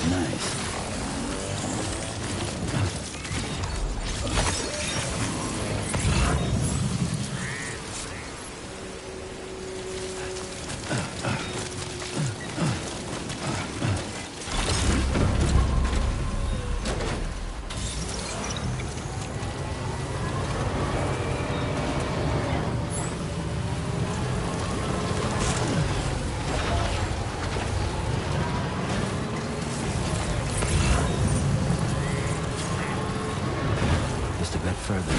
Nice. Just a bit further.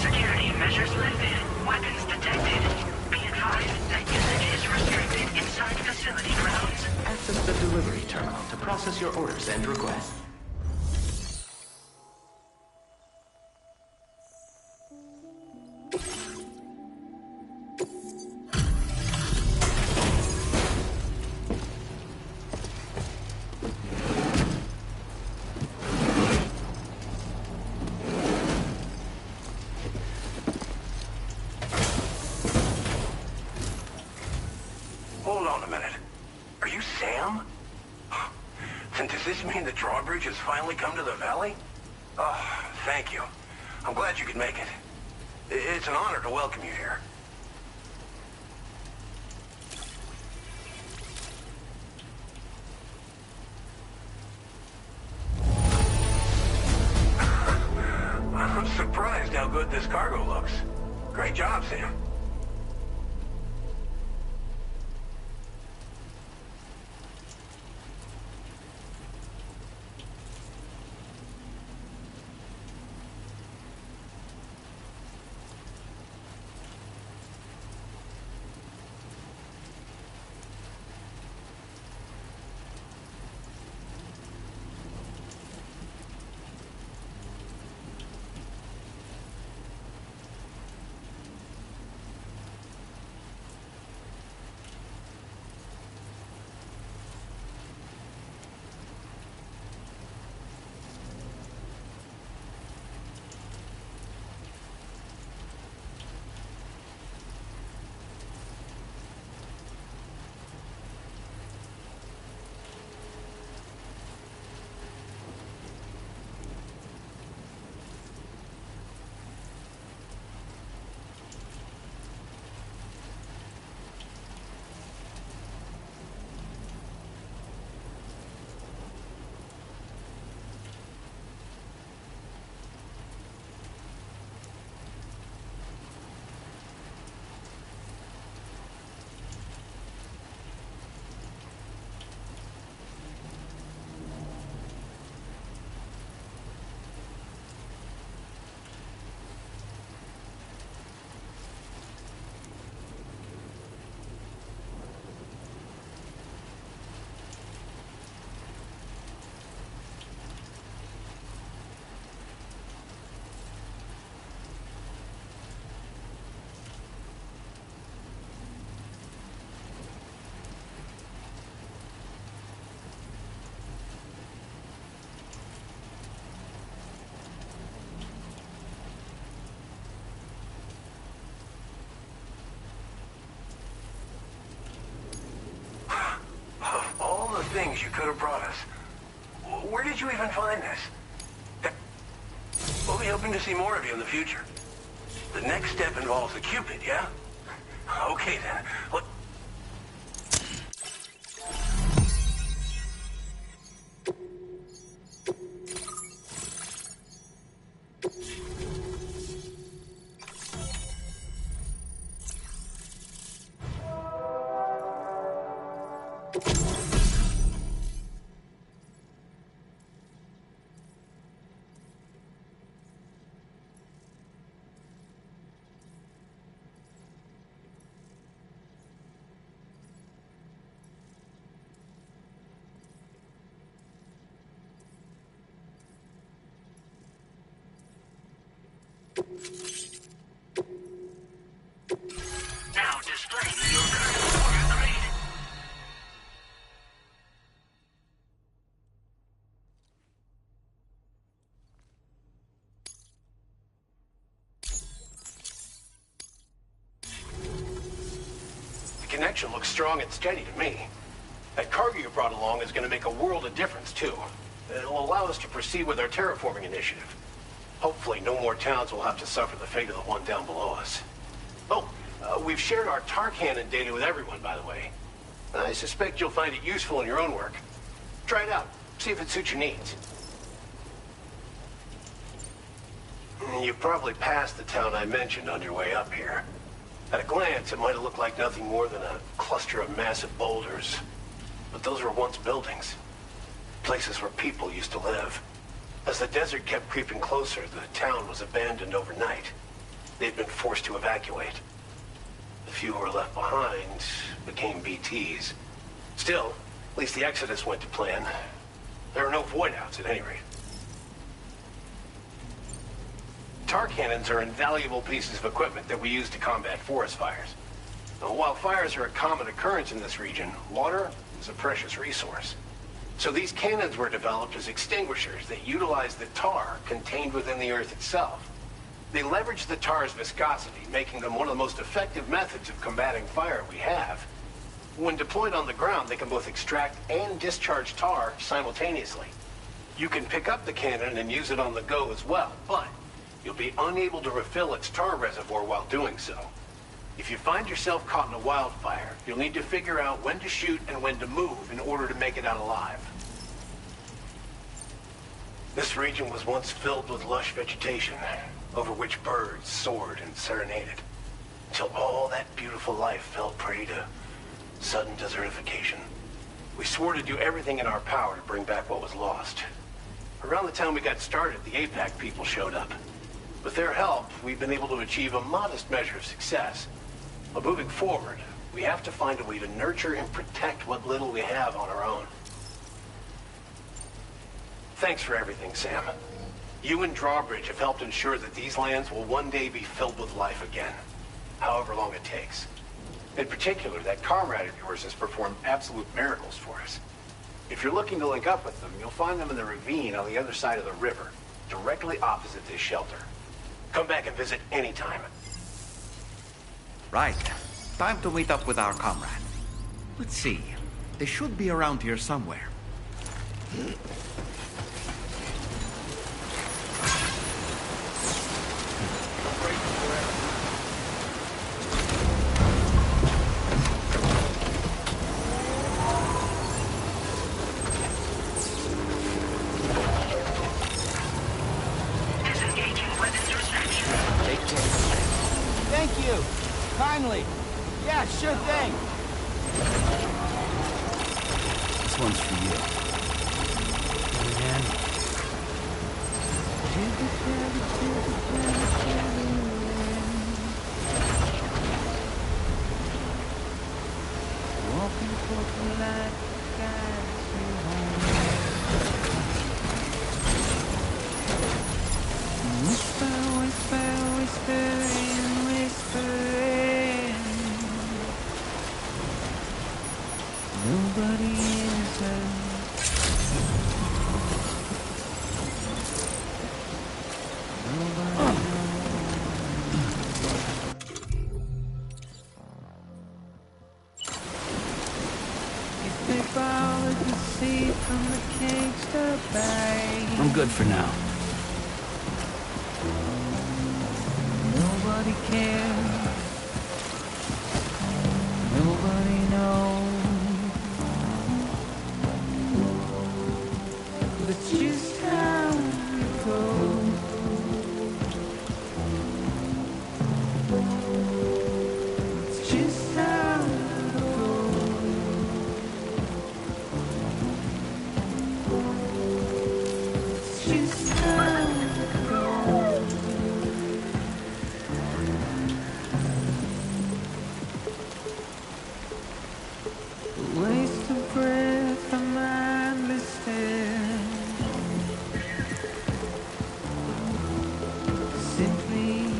Security measures lifted. Weapons detected. Be advised that usage is restricted inside facility grounds. Access the delivery terminal to process your orders and requests. Hold on a minute. Are you Sam? Then does this mean the drawbridge has finally come to the valley? Oh, thank you. I'm glad you could make it. It's an honor to welcome you here. I'm surprised how good this cargo looks. Great job, Sam. Things you could have brought us. Where did you even find this? We'll be hoping to see more of you in the future. The next step involves the Cupid, yeah? Okay then. Look. Now displaying your current warrior grade. The connection looks strong and steady to me. That cargo you brought along is going to make a world of difference, too. It'll allow us to proceed with our terraforming initiative. Hopefully, no more towns will have to suffer the fate of the one down below us. Oh, we've shared our tar cannon data with everyone, by the way. I suspect you'll find it useful in your own work. Try it out. See if it suits your needs. You've probably passed the town I mentioned on your way up here. At a glance, it might have looked like nothing more than a cluster of massive boulders. But those were once buildings. Places where people used to live. As the desert kept creeping closer, the town was abandoned overnight. They'd been forced to evacuate. The few who were left behind became BTs. Still, at least the exodus went to plan. There are no void-outs at any rate. Tar cannons are invaluable pieces of equipment that we use to combat forest fires. Now, while fires are a common occurrence in this region, water is a precious resource. So these cannons were developed as extinguishers that utilize the tar contained within the earth itself. They leverage the tar's viscosity, making them one of the most effective methods of combating fire we have. When deployed on the ground, they can both extract and discharge tar simultaneously. You can pick up the cannon and use it on the go as well, but you'll be unable to refill its tar reservoir while doing so. If you find yourself caught in a wildfire, you'll need to figure out when to shoot and when to move in order to make it out alive. This region was once filled with lush vegetation, over which birds soared and serenaded, until all that beautiful life fell prey to sudden desertification. We swore to do everything in our power to bring back what was lost. Around the time we got started, the APAC people showed up. With their help, we've been able to achieve a modest measure of success. But moving forward, we have to find a way to nurture and protect what little we have on our own. Thanks for everything, Sam. You and Drawbridge have helped ensure that these lands will one day be filled with life again, however long it takes. In particular, that comrade of yours has performed absolute miracles for us. If you're looking to link up with them, you'll find them in the ravine on the other side of the river, directly opposite this shelter. Come back and visit anytime. Right. Time to meet up with our comrade. Let's see. They should be around here somewhere. Thank you. Kindly. Yeah, sure thing. This one's for you. Walking for the light guides me home. Whisper, whisper, whispering, whispering. Nobody is home. I'm good for now. Nobody cares. Nobody knows. But just how it goes. It's just how it goes. It's just how it goes. A waste of breath, a mindless stare. Simply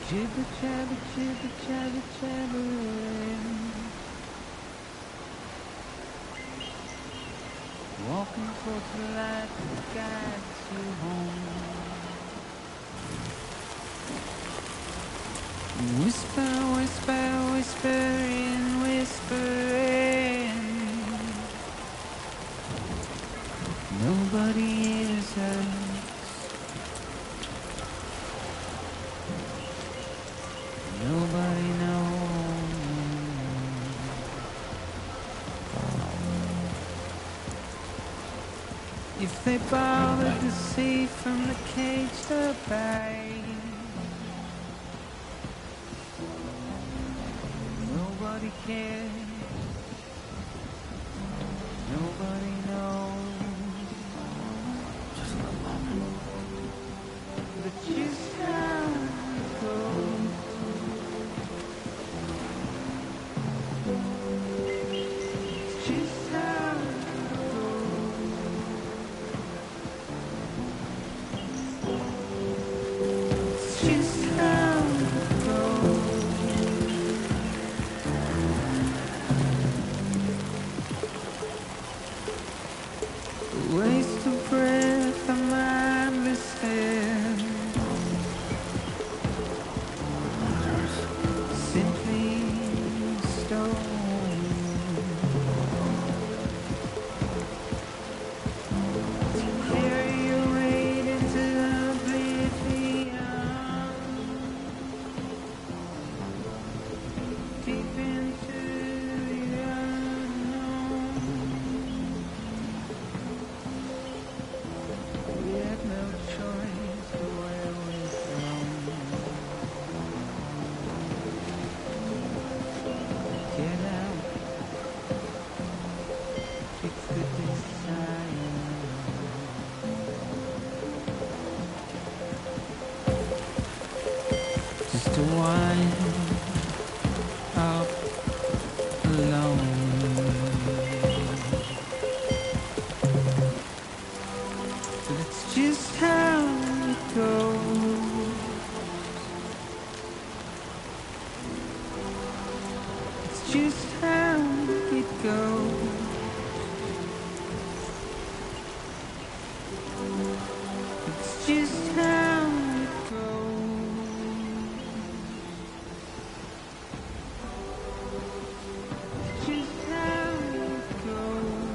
Jibber jabber, jibber jabber, jabbering. Walking towards the light that guides you home. Whisper, whisper, whispering, whispering. Nobody hears us. Nobody knows. If they bother to see from the cage to bay, nobody cares. Nobody knows. Just a little longer. But you sound cold. Waste of breath, a mindless hand. Simply stone. To carry your weight into oblivion. Deep into the unknown. We had no choice of where we're from. Get out, fix the desire. Just to wind up alone. But it's just how it goes. It's just how it goes. It's just how it goes. It's just how it goes.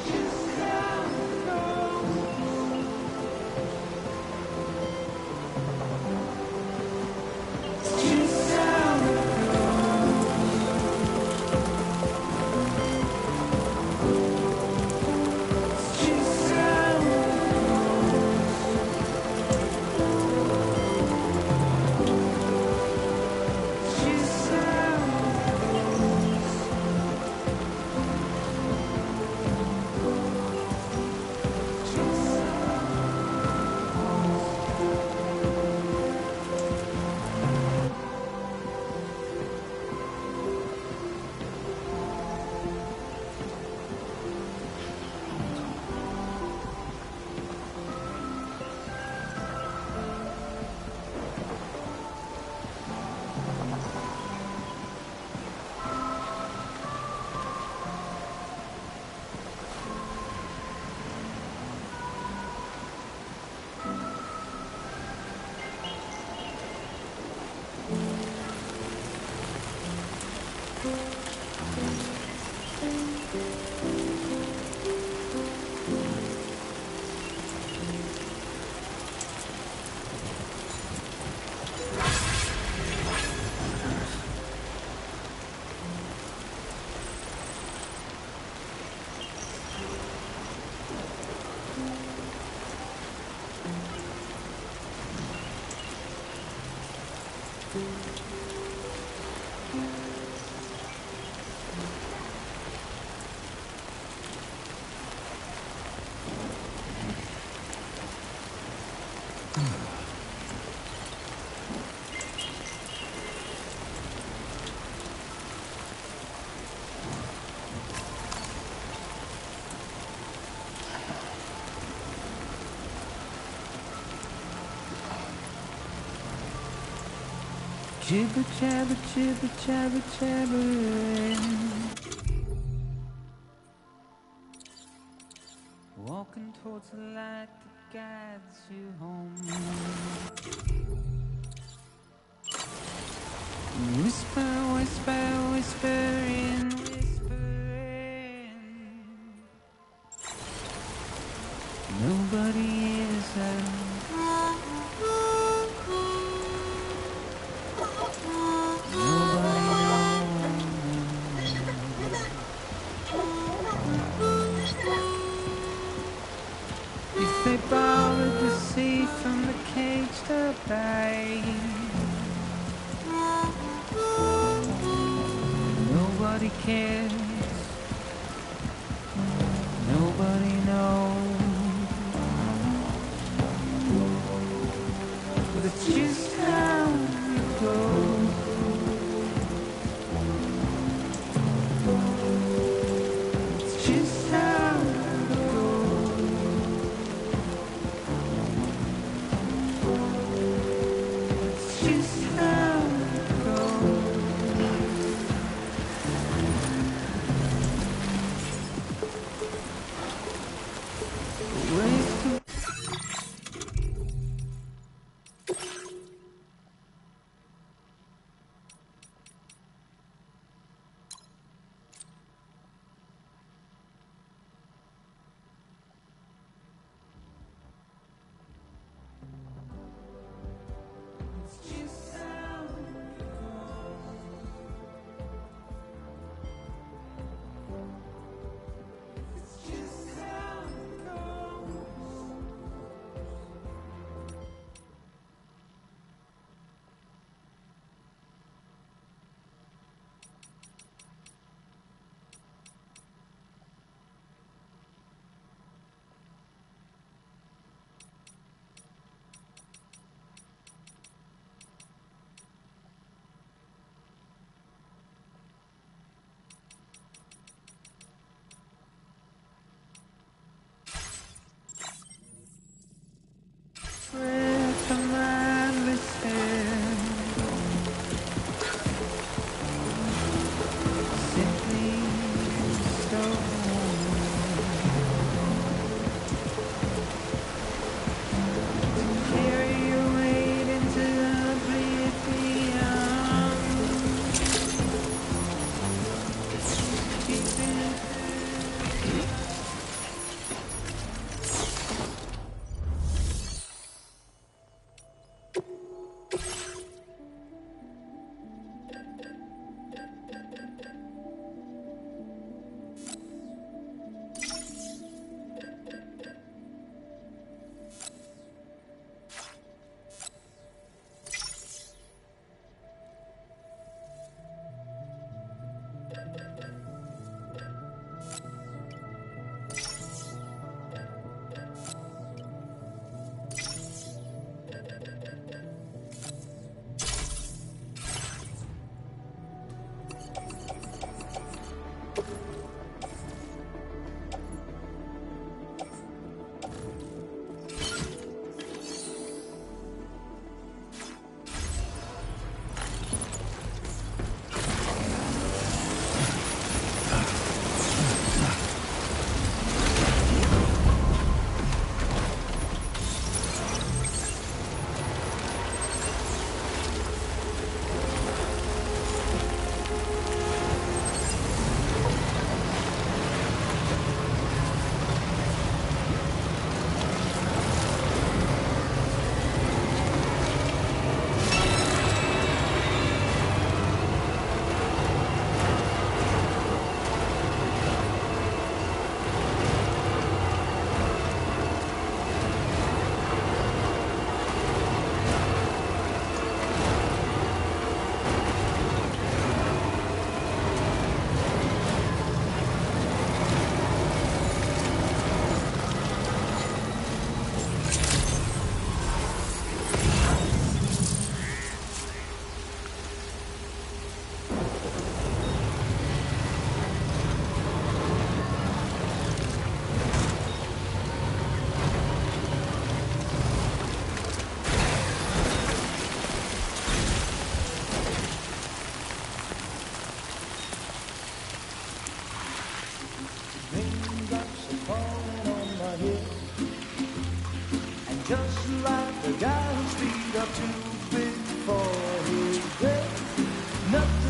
Just Jibber jabber, jibber jabber, jabbering. Walking towards the light that guides you home. Whisper, whisper, whispering, whispering. Nobody is if they borrowed the sea from the caged up eye, nobody cares, nobody knows, but it's just how it goes. It's just how it goes. It's just how it goes.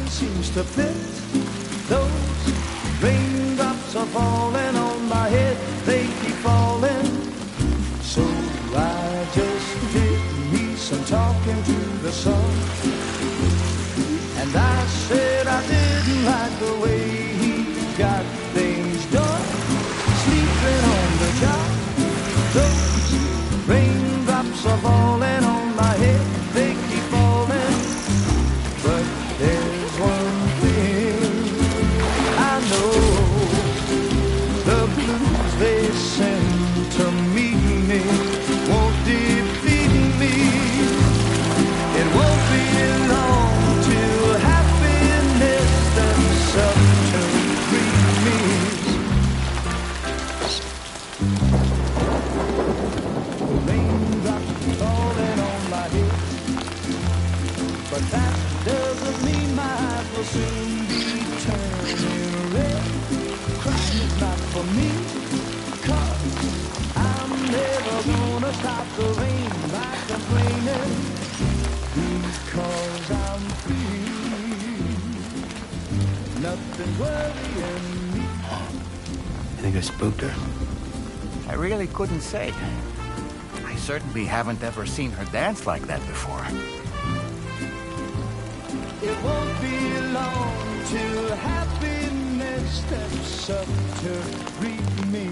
seems to fit. Those raindrops are falling on my head, they keep falling. So I just did me some talking to the sun. And I said I didn't like the way he got things done. Sleeping on the job, those raindrops are falling on my head, they keep falling. But there's one thing I know, the blues they send to meet me won't defeat me. It won't be long till happiness steps up to greet me. Raindrops falling on my head, but that doesn't mean my eyes will soon be turning red. Crying is not for me, 'cause I'm never gonna stop the rain by complaining, because I'm free. Nothing worrying me. You think I spooked her? I really couldn't say. I certainly haven't ever seen her dance like that before. It won't be long till happiness steps up to greet me.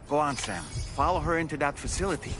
Go on, Sam. Follow her into that facility.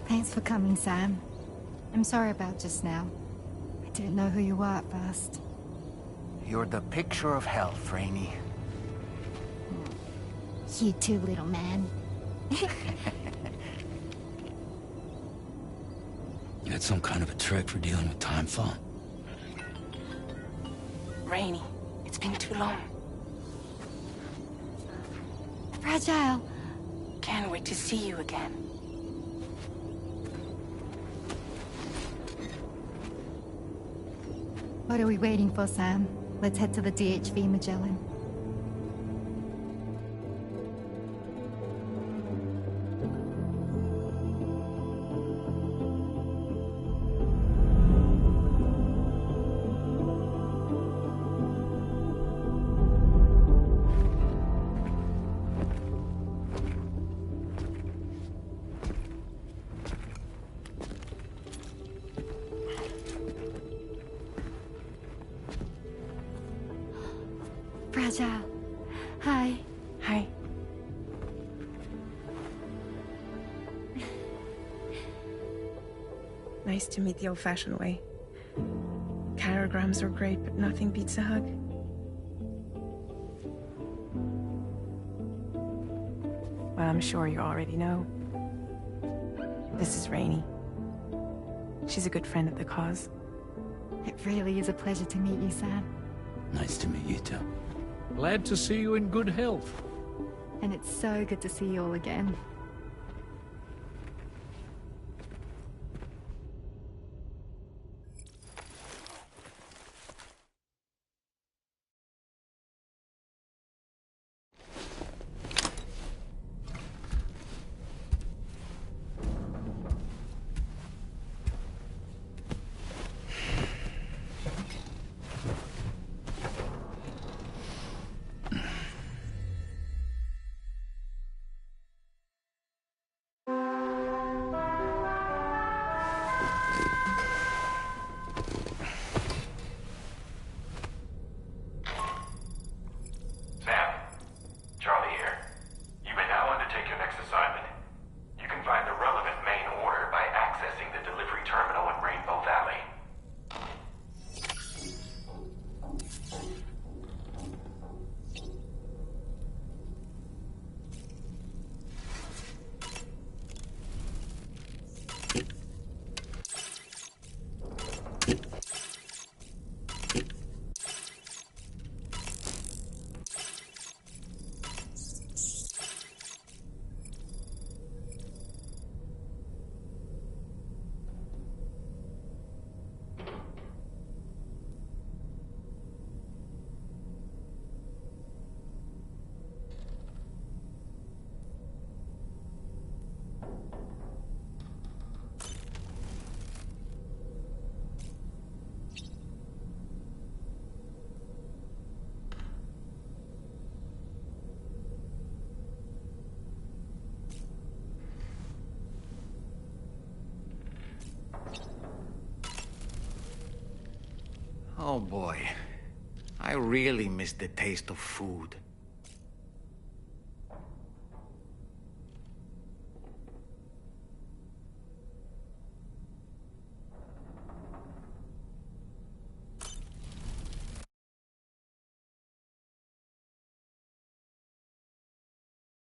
Thanks for coming, Sam. I'm sorry about just now. I didn't know who you were at first. You're the picture of health, Rainey. You too, little man. You had some kind of a trick for dealing with timefall? Rainey, it's been too long. Fragile. Can't wait to see you again. What are we waiting for, Sam? Let's head to the DHV Magellan. Nice to meet the old-fashioned way. Carograms are great, but nothing beats a hug. Well, I'm sure you already know. This is Rainey. She's a good friend of the cause. It really is a pleasure to meet you, Sam. Nice to meet you, too. Glad to see you in good health. And it's so good to see you all again. Oh boy. I really miss the taste of food.